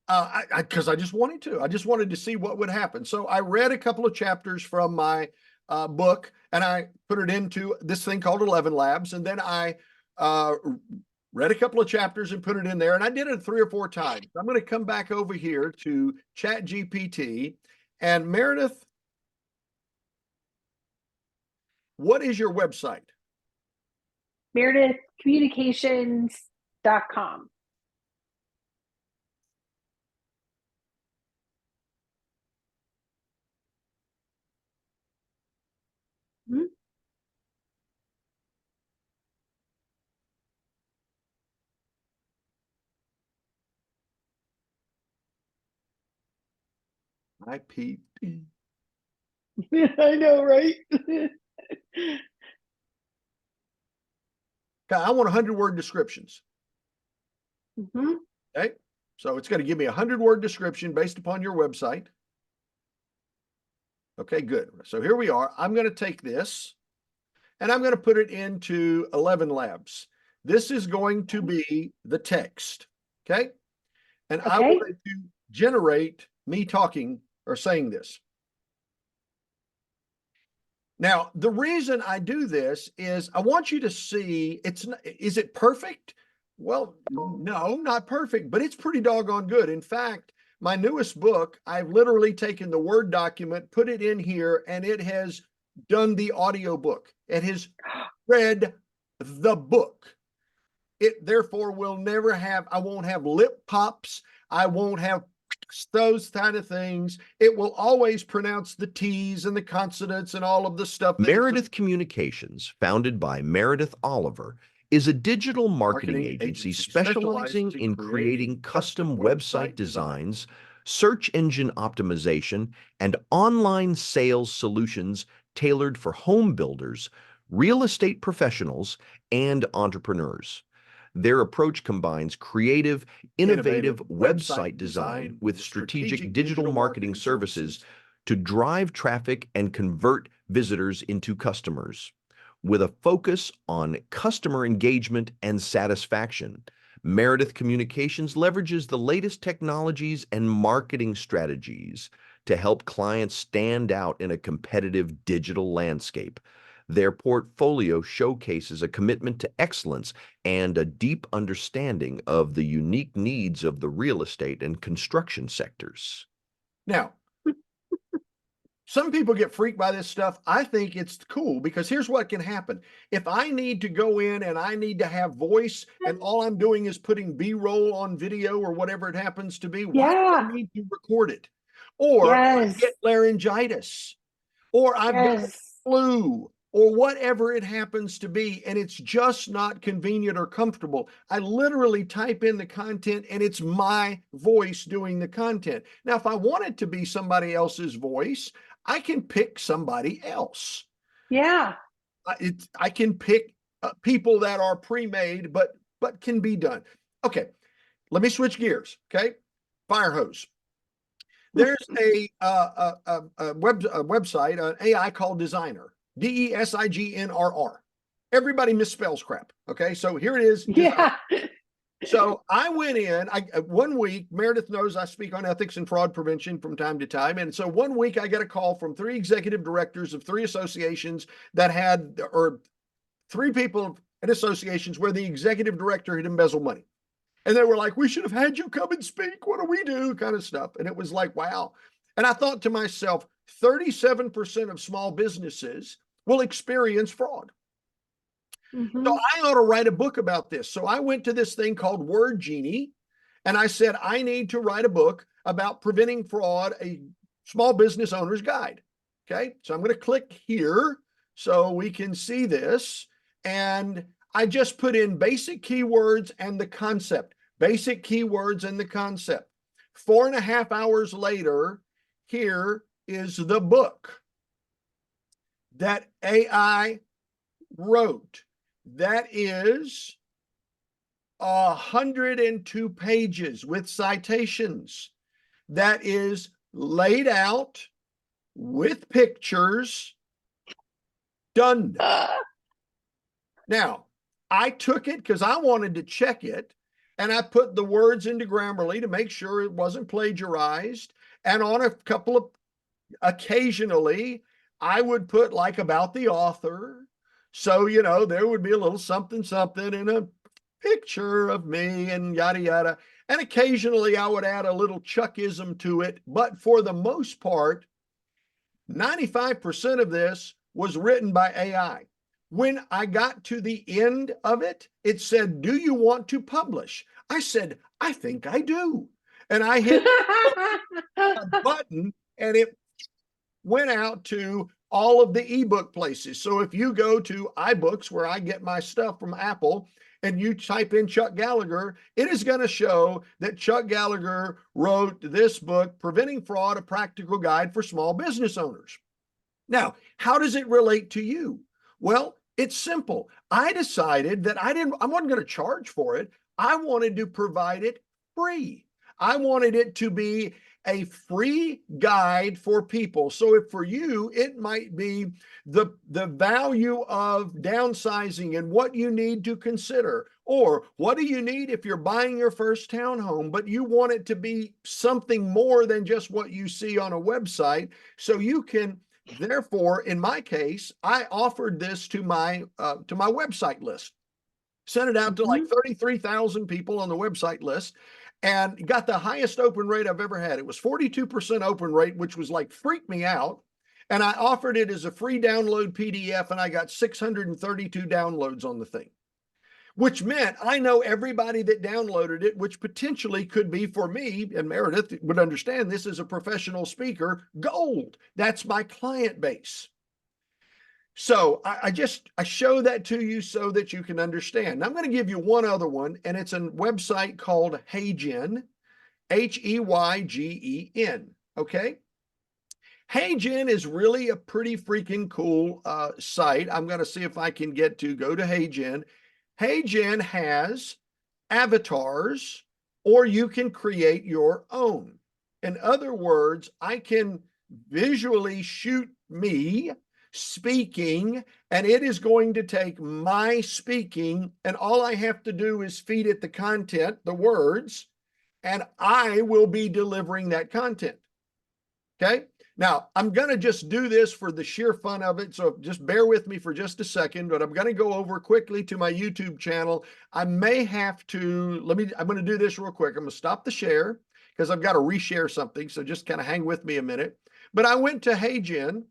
I just wanted to see what would happen. So I read a couple of chapters from my book and I put it into this thing called 11 Labs. And then I read a couple of chapters and put it in there. And I did it 3 or 4 times. I'm going to come back over here to ChatGPT. And Meredith, what is your website? MeredithCommunications.com. Hmm? IP. I know, right? I want 100-word descriptions. Mm-hmm. Okay. So it's going to give me a 100-word description based upon your website. Okay, good. So here we are. I'm going to take this and I'm going to put it into 11 Labs. This is going to be the text. Okay. And I want it to generate me talking or saying this. Now, the reason I do this is I want you to see is it perfect? Well, no, not perfect, but it's pretty doggone good. In fact, my newest book, I've literally taken the Word document, put it in here, and it has done the audio book. It has read the book. It therefore will never have, I won't have lip pops. I won't have those kind of things. It will always pronounce the T's and the consonants and all of the stuff. Meredith Communications, founded by Meredith Oliver, is a digital marketing agency specializing in creating custom website designs, search engine optimization, and online sales solutions tailored for home builders, real estate professionals, and entrepreneurs. Their approach combines creative, innovative website design with strategic digital marketing services to drive traffic and convert visitors into customers. With a focus on customer engagement and satisfaction, Meredith Communications leverages the latest technologies and marketing strategies to help clients stand out in a competitive digital landscape. Their portfolio showcases a commitment to excellence and a deep understanding of the unique needs of the real estate and construction sectors. Now, some people get freaked by this stuff. I think it's cool because here's what can happen. If I need to go in and I need to have voice and all I'm doing is putting B-roll on video or whatever it happens to be, why do I need to record it? Or I get laryngitis, or I've got flu, or whatever it happens to be, and it's just not convenient or comfortable. I literally type in the content and it's my voice doing the content. Now, if I want it to be somebody else's voice, I can pick somebody else. Yeah. I can pick people that are pre-made, but can be done. Okay, let me switch gears. Okay, fire hose. There's a website, an AI called Designer, DESIGNRR. Everybody misspells crap. Okay, so here it is. Yeah. So I went in, 1 week, Meredith knows I speak on ethics and fraud prevention from time to time. And so 1 week I get a call from 3 executive directors of 3 associations that had, or 3 people at associations where the executive director had embezzled money. And they were like, we should have had you come and speak. What do we do? Kind of stuff. And it was like, wow. And I thought to myself, 37% of small businesses will experience fraud. Mm-hmm. So I ought to write a book about this. So I went to this thing called Word Genie, and I said, I need to write a book about preventing fraud, a small business owner's guide. Okay, so I'm going to click here so we can see this. And I just put in basic keywords and the concept, basic keywords and the concept. 4.5 hours later, here is the book that AI wrote. That is 102 pages with citations. That is laid out with pictures. Done. Now, I took it because I wanted to check it, and I put the words into Grammarly to make sure it wasn't plagiarized. And on a couple of occasionally, I would put like about the author. So, you know, there would be a little something, something and a picture of me and yada, yada. And occasionally I would add a little Chuckism to it. But for the most part, 95% of this was written by AI. When I got to the end of it, it said, do you want to publish? I said, I think I do. And I hit a button and it went out to all of the ebook places. So if you go to iBooks, where I get my stuff from Apple, and you type in Chuck Gallagher, it is going to show that Chuck Gallagher wrote this book, Preventing Fraud, a Practical Guide for Small Business Owners. Now, how does it relate to you? Well, it's simple. I decided that I wasn't going to charge for it. I wanted to provide it free. I wanted it to be a free guide for people. So if for you, it might be the value of downsizing and what you need to consider, or what do you need if you're buying your first townhome, but you want it to be something more than just what you see on a website. So you can, therefore, in my case, I offered this to my website list, sent it out to like 33,000 people on the website list, and got the highest open rate I've ever had. It was 42% open rate, which was like freaked me out. And I offered it as a free download PDF, and I got 632 downloads on the thing, which meant I know everybody that downloaded it, which potentially could be for me, and Meredith would understand this as a professional speaker, gold. That's my client base. So I show that to you so that you can understand. Now, I'm going to give you one other one, and it's a website called Heygen, Heygen. Okay. Heygen is really a pretty freaking cool site. I'm going to see if I can get to go to Heygen. Heygen has avatars, or you can create your own. In other words, I can visually shoot me speaking, and it is going to take my speaking, and all I have to do is feed it the content, the words, and I will be delivering that content. Okay. Now, I'm going to just do this for the sheer fun of it, so just bear with me for just a second, but I'm going to go over quickly to my YouTube channel. I may have to, I'm going to do this real quick. I'm going to stop the share because I've got to reshare something, so just kind of hang with me a minute. But I went to Heygen.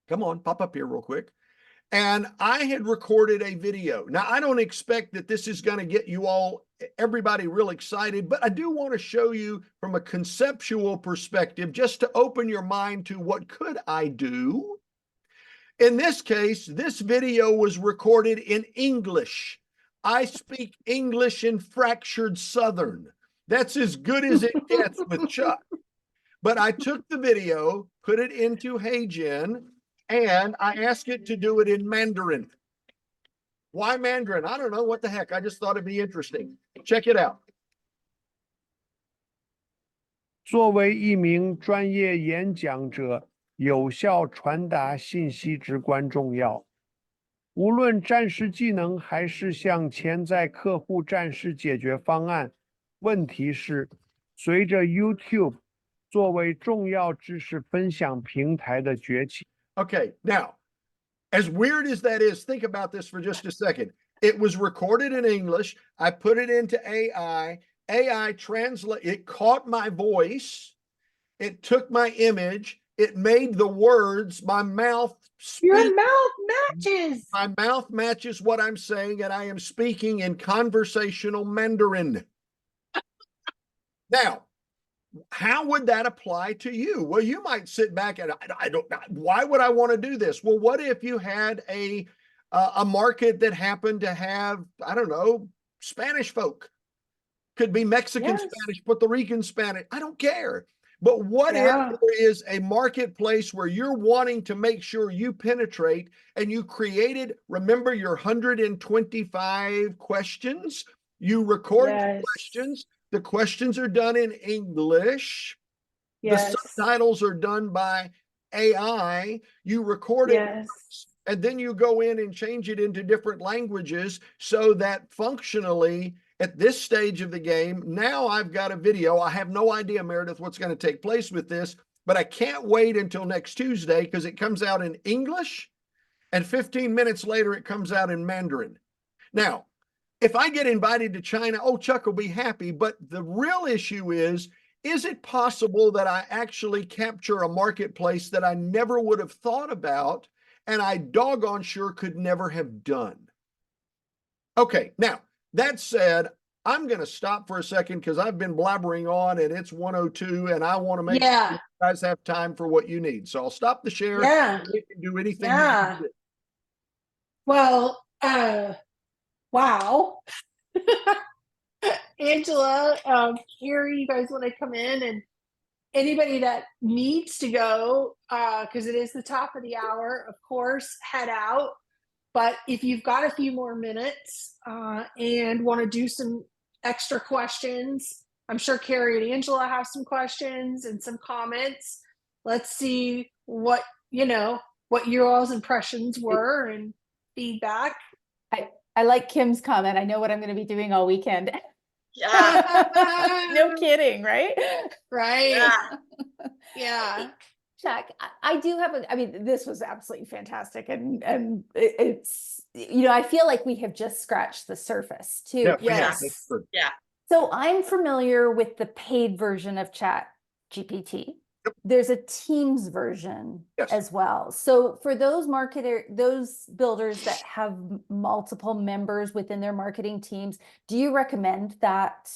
Come on, pop up here real quick. And I had recorded a video. Now, I don't expect that this is going to get you all, everybody real excited, but I do want to show you from a conceptual perspective, just to open your mind to what could I do. In this case, this video was recorded in English. I speak English in fractured Southern. That's as good as it gets with Chuck. But I took the video, put it into Heygen, and I asked it to do it in Mandarin. Why Mandarin? I don't know. What the heck? I just thought it'd be interesting. Check it out. 作为一名专业演讲者，有效传达信息至关重要。无论战士技能还是向潜在客户战士解决方案，问题是，随着 YouTube 作为重要知识分享平台的崛起。 Okay, now, as weird as that is, think about this for just a second. It was recorded in English. I put it into AI. AI translate. It caught my voice. It took my image. It made the words. My mouth. Your mouth matches. My mouth matches what I'm saying, and I am speaking in conversational Mandarin. Now, how would that apply to you? Well, you might sit back and I don't know. Why would I want to do this? Well, what if you had a market that happened to have, I don't know, Spanish folk? Could be Mexican Spanish, Puerto Rican Spanish. I don't care. But what if there is a marketplace where you're wanting to make sure you penetrate and you created, remember your 125 questions? You record the questions. The questions are done in English. The subtitles are done by AI. You record it, and then you go in and change it into different languages so that functionally, at this stage of the game, now I've got a video. I have no idea, Meredith, what's going to take place with this, but I can't wait until next Tuesday because it comes out in English, and 15 minutes later, it comes out in Mandarin. Now, if I get invited to China, oh, Chuck will be happy. But the real issue is it possible that I actually capture a marketplace that I never would have thought about and I doggone sure could never have done? Okay, now, that said, I'm going to stop for a second because I've been blabbering on and it's 1:02 and I want to make sure you guys have time for what you need. So I'll stop the share. You can do anything. You do. Well, wow. Angela, Carrie, you guys want to come in, and anybody that needs to go, because it is the top of the hour, of course, head out. But if you've got a few more minutes and want to do some extra questions, I'm sure Carrie and Angela have some questions and some comments. Let's see what your all's impressions were and feedback. I like Kim's comment. I know what I'm going to be doing all weekend. Yeah. No kidding, right? Right. Yeah. Chuck, I do have this was absolutely fantastic. And it's, I feel like we have just scratched the surface too. Yes. Yeah. So I'm familiar with the paid version of Chat GPT. There's a Teams version as well. So for those builders that have multiple members within their marketing teams, do you recommend that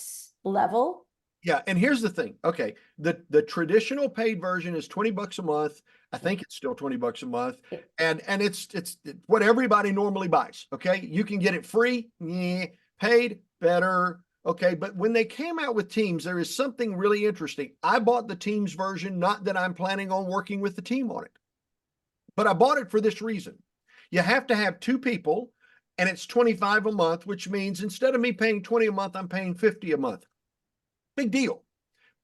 level? Yeah, and here's the thing. Okay, the traditional paid version is $20 a month. I think it's still $20 a month, and it's what everybody normally buys. Okay, you can get it free, paid, better. Okay, but when they came out with Teams, there is something really interesting. I bought the Teams version, not that I'm planning on working with the team on it, but I bought it for this reason. You have to have 2 people, and it's $25 a month, which means instead of me paying $20 a month, I'm paying $50 a month. Big deal.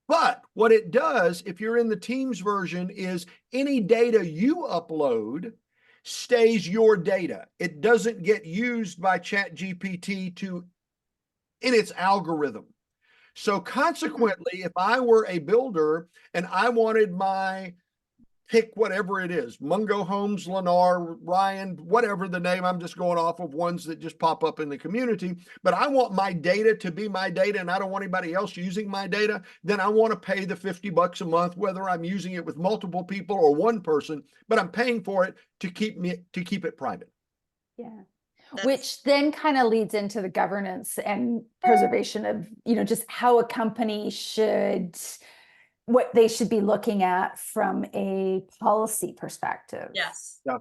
But what it does, if you're in the Teams version, is any data you upload stays your data. It doesn't get used by ChatGPT in its algorithm. So consequently, if I were a builder and I wanted my pick whatever it is, Mungo Homes, Lennar, Ryan, whatever the name, I'm just going off of ones that just pop up in the community, but I want my data to be my data and I don't want anybody else using my data, then I want to pay the $50 a month, whether I'm using it with multiple people or one person, but I'm paying for it to keep it private. Yeah. Which then kind of leads into the governance and preservation of, just how a company what they should be looking at from a policy perspective. Yes. Yeah.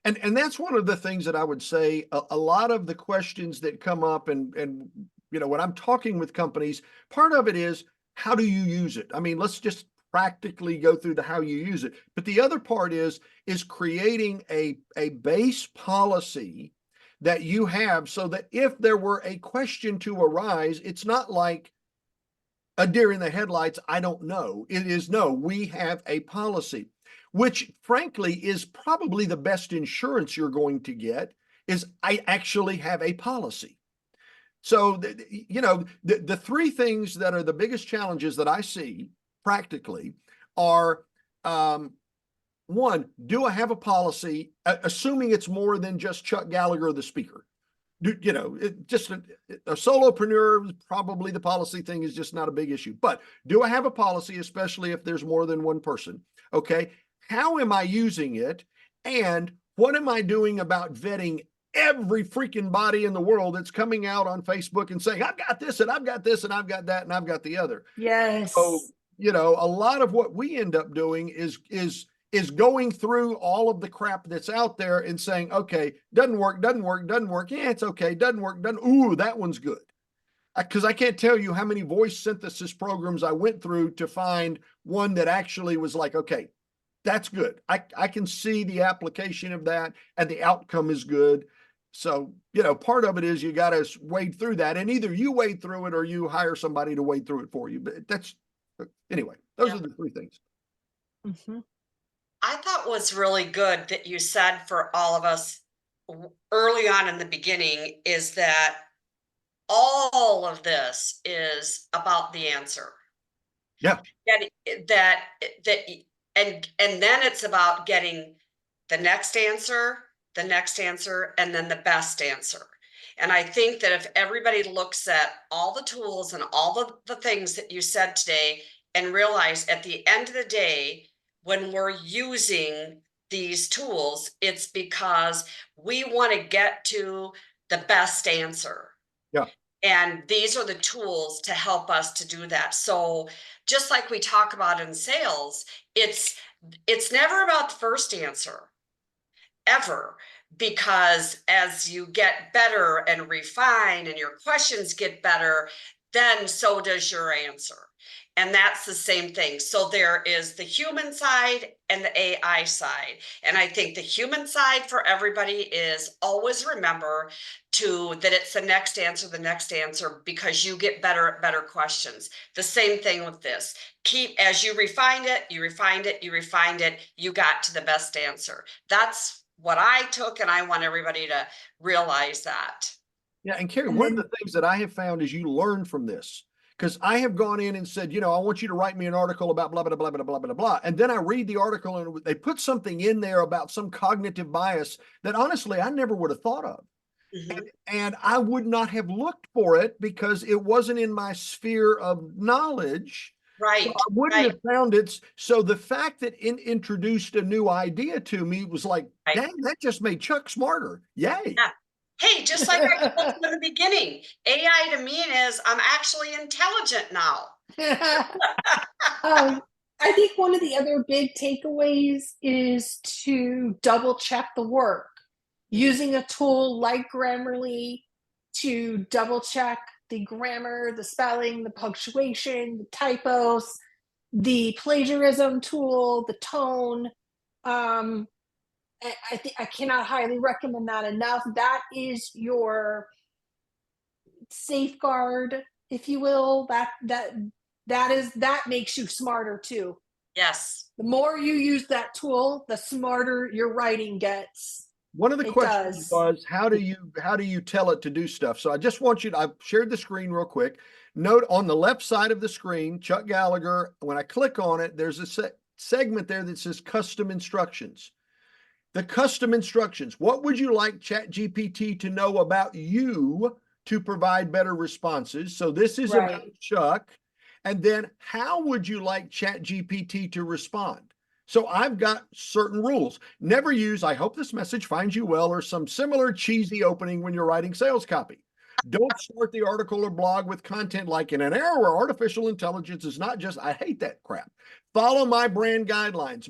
And that's one of the things that I would say, a lot of the questions that come up and when I'm talking with companies, part of it is, how do you use it? I mean, let's just practically go through how you use it. But the other part is creating a base policy that you have so that if there were a question to arise, it's not like a deer in the headlights, I don't know. It is, no, we have a policy, which frankly is probably the best insurance you're going to get, is I actually have a policy. So, the 3 things that are the biggest challenges that I see practically are, 1, do I have a policy, assuming it's more than just Chuck Gallagher, the speaker? Just a solopreneur, probably the policy thing is just not a big issue. But do I have a policy, especially if there's more than one person? Okay. How am I using it? And what am I doing about vetting every freaking body in the world that's coming out on Facebook and saying, I've got this and I've got this and I've got that and I've got the other? Yes. So, a lot of what we end up doing is going through all of the crap that's out there and saying, okay, doesn't work. Yeah, it's okay. Doesn't work. Ooh, that one's good. Because I can't tell you how many voice synthesis programs I went through to find one that actually was like, okay, that's good. I can see the application of that and the outcome is good. So, part of it is you got to wade through that, and either you wade through it or you hire somebody to wade through it for you. But anyway, those are the 3 things. Mm-hmm. I thought was really good that you said for all of us early on in the beginning is that all of this is about the answer. Yeah. And then it's about getting the next answer, and then the best answer. And I think that if everybody looks at all the tools and all the things that you said today and realize at the end of the day, when we're using these tools, it's because we want to get to the best answer. Yeah. And these are the tools to help us to do that. So just like we talk about in sales, it's never about the first answer, ever. Because as you get better and refine and your questions get better, then so does your answer. And that's the same thing. So there is the human side and the AI side. And I think the human side for everybody is always remember that it's the next answer, because you get better at better questions. The same thing with this. As you refined it, you got to the best answer. That's what I took, and I want everybody to realize that. Yeah, and Carrie, one of the things that I have found is you learn from this. Because I have gone in and said, I want you to write me an article about blah, blah, blah, blah, blah, blah, blah. And then I read the article and they put something in there about some cognitive bias that honestly, I never would have thought of. Mm-hmm. And I would not have looked for it because it wasn't in my sphere of knowledge. Right. So I wouldn't have found it. So the fact that it introduced a new idea to me was like, dang, that just made Chuck smarter. Yay. Yeah. Hey, just like I told you in the beginning, AI to me is I'm actually intelligent now. I think one of the other big takeaways is to double check the work. Using a tool like Grammarly to double check the grammar, the spelling, the punctuation, the typos, the plagiarism tool, the tone. I think I cannot highly recommend that enough. That is your safeguard, if you will. That makes you smarter too. Yes. The more you use that tool, the smarter your writing gets. One of the questions was, how do you tell it to do stuff? So I just want you to, I've shared the screen real quick. Note on the left side of the screen, Chuck Gallagher, when I click on it, there's a segment there that says custom instructions. The custom instructions. What would you like ChatGPT to know about you to provide better responses? So this is about Chuck. And then how would you like ChatGPT to respond? So I've got certain rules. Never use, I hope this message finds you well, or some similar cheesy opening when you're writing sales copy. Don't start the article or blog with content like, in an era where artificial intelligence is not just, I hate that crap. Follow my brand guidelines,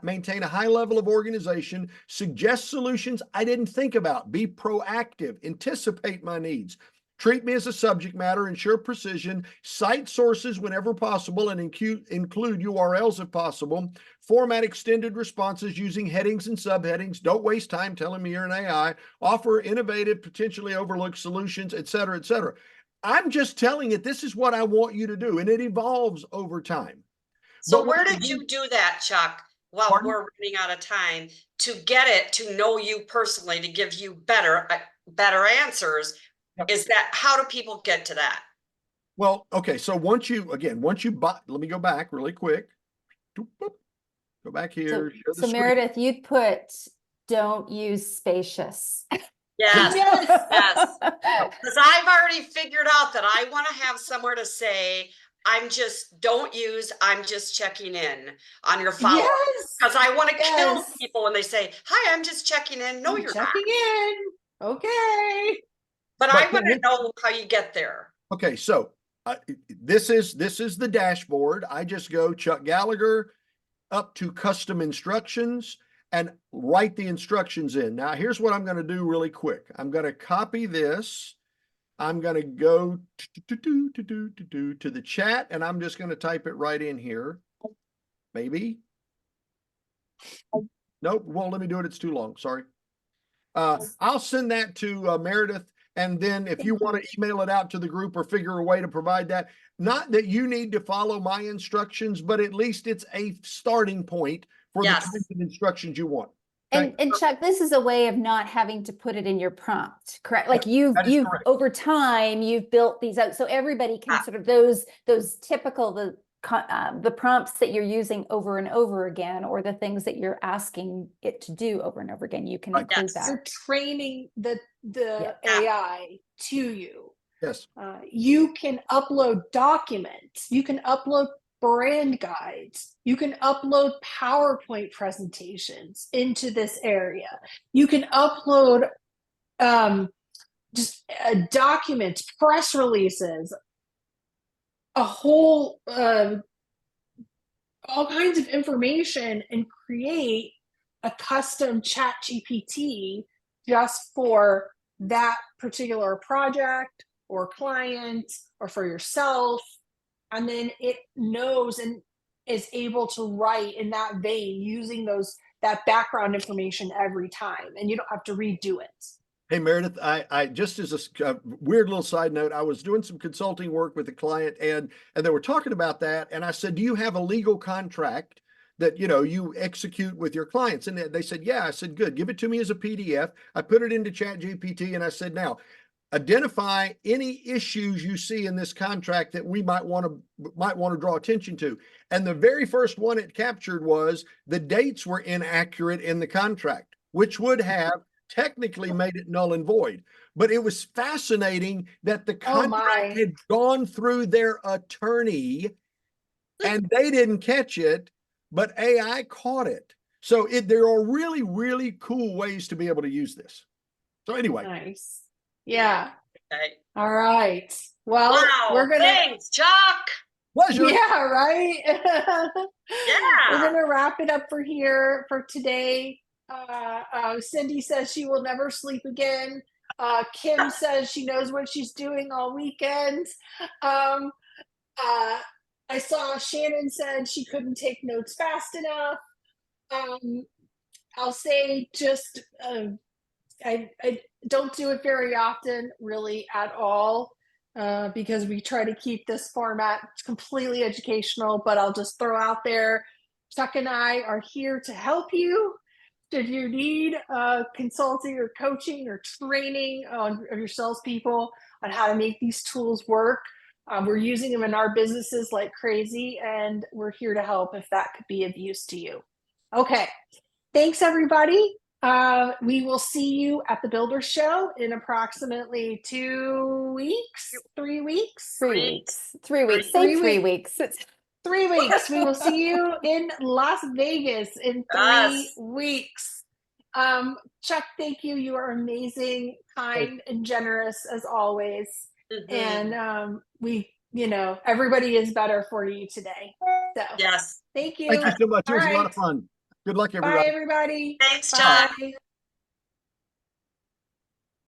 maintain a high level of organization, suggest solutions I didn't think about, be proactive, anticipate my needs. Treat me as a subject matter, ensure precision, cite sources whenever possible, and include URLs if possible. Format extended responses using headings and subheadings. Don't waste time telling me you're an AI. Offer innovative, potentially overlooked solutions, et cetera, et cetera. I'm just telling it this is what I want you to do, and it evolves over time. So where did you do that, Chuck, while we're running out of time, to get it to know you personally, to give you better answers? Yep. Is that, how do people get to that? Well, okay. So once you buy, let me go back really quick. Go back here. So Meredith, you'd put, don't use spacious. Yes, yes. Because I've already figured out that I want to have somewhere to say, I'm just checking in on your follow. Yes. Because I want to kill people when they say, hi, I'm just checking in. No, you're not. Checking in. Okay. But I want to know how you get there. Okay, so this is the dashboard. I just go Chuck Gallagher up to custom instructions and write the instructions in. Now, here's what I'm going to do really quick. I'm going to copy this. I'm going to go to the chat, and I'm just going to type it right in here. Maybe. Nope. Won't let me do it. It's too long. Sorry. I'll send that to Meredith. And then if you want to email it out to the group or figure a way to provide that, not that you need to follow my instructions, but at least it's a starting point for the kinds of instructions you want. Okay? And Chuck, this is a way of not having to put it in your prompt, correct? Like you've over time, you've built these out. So everybody can sort of those typical, the prompts that you're using over and over again, or the things that you're asking it to do over and over again, you can include that. You're training the AI to you. Yes. You can upload documents. You can upload brand guides. You can upload PowerPoint presentations into this area. You can upload just documents, press releases, a whole all kinds of information, and create a custom chat GPT just for that particular project or client or for yourself. And then it knows and is able to write in that vein using that background information every time, and you don't have to redo it. Hey, Meredith, I just as a weird little side note, I was doing some consulting work with a client, and they were talking about that. And I said, do you have a legal contract that, you execute with your clients? And they said, yeah. I said, good, give it to me as a PDF. I put it into ChatGPT, and I said, now, identify any issues you see in this contract that we might want to draw attention to. And the very first one it captured was the dates were inaccurate in the contract, which would have technically made it null and void. But it was fascinating that the contract had gone through their attorney and they didn't catch it, but AI caught it. So there are really, really cool ways to be able to use this. So anyway. Nice. Yeah. Okay. All right. Well, thanks, Chuck. Pleasure. Yeah, right. Yeah. We're gonna wrap it up for today. Cindy says she will never sleep again. Kim says she knows what she's doing all weekend. I saw Shannon said she couldn't take notes fast enough. I'll say just I don't do it very often, really at all, because we try to keep this format completely educational. But I'll just throw out there, Chuck and I are here to help you. If you need consulting or coaching or training of your salespeople on how to make these tools work, we're using them in our businesses like crazy, and we're here to help if that could be of use to you. Okay, thanks everybody. We will see you at the Builder Show in approximately 2 weeks, 3 weeks. 3 weeks. 3 weeks. Say 3 weeks. 3 weeks. We will see you in Las Vegas in 3 weeks. Chuck, thank you. You are amazing, kind, and generous as always. And everybody is better for you today. So Yes. thank you. Thank you so much. It was a lot right. of fun. Good luck, everybody. Bye, everybody. Thanks, Bye. Chuck.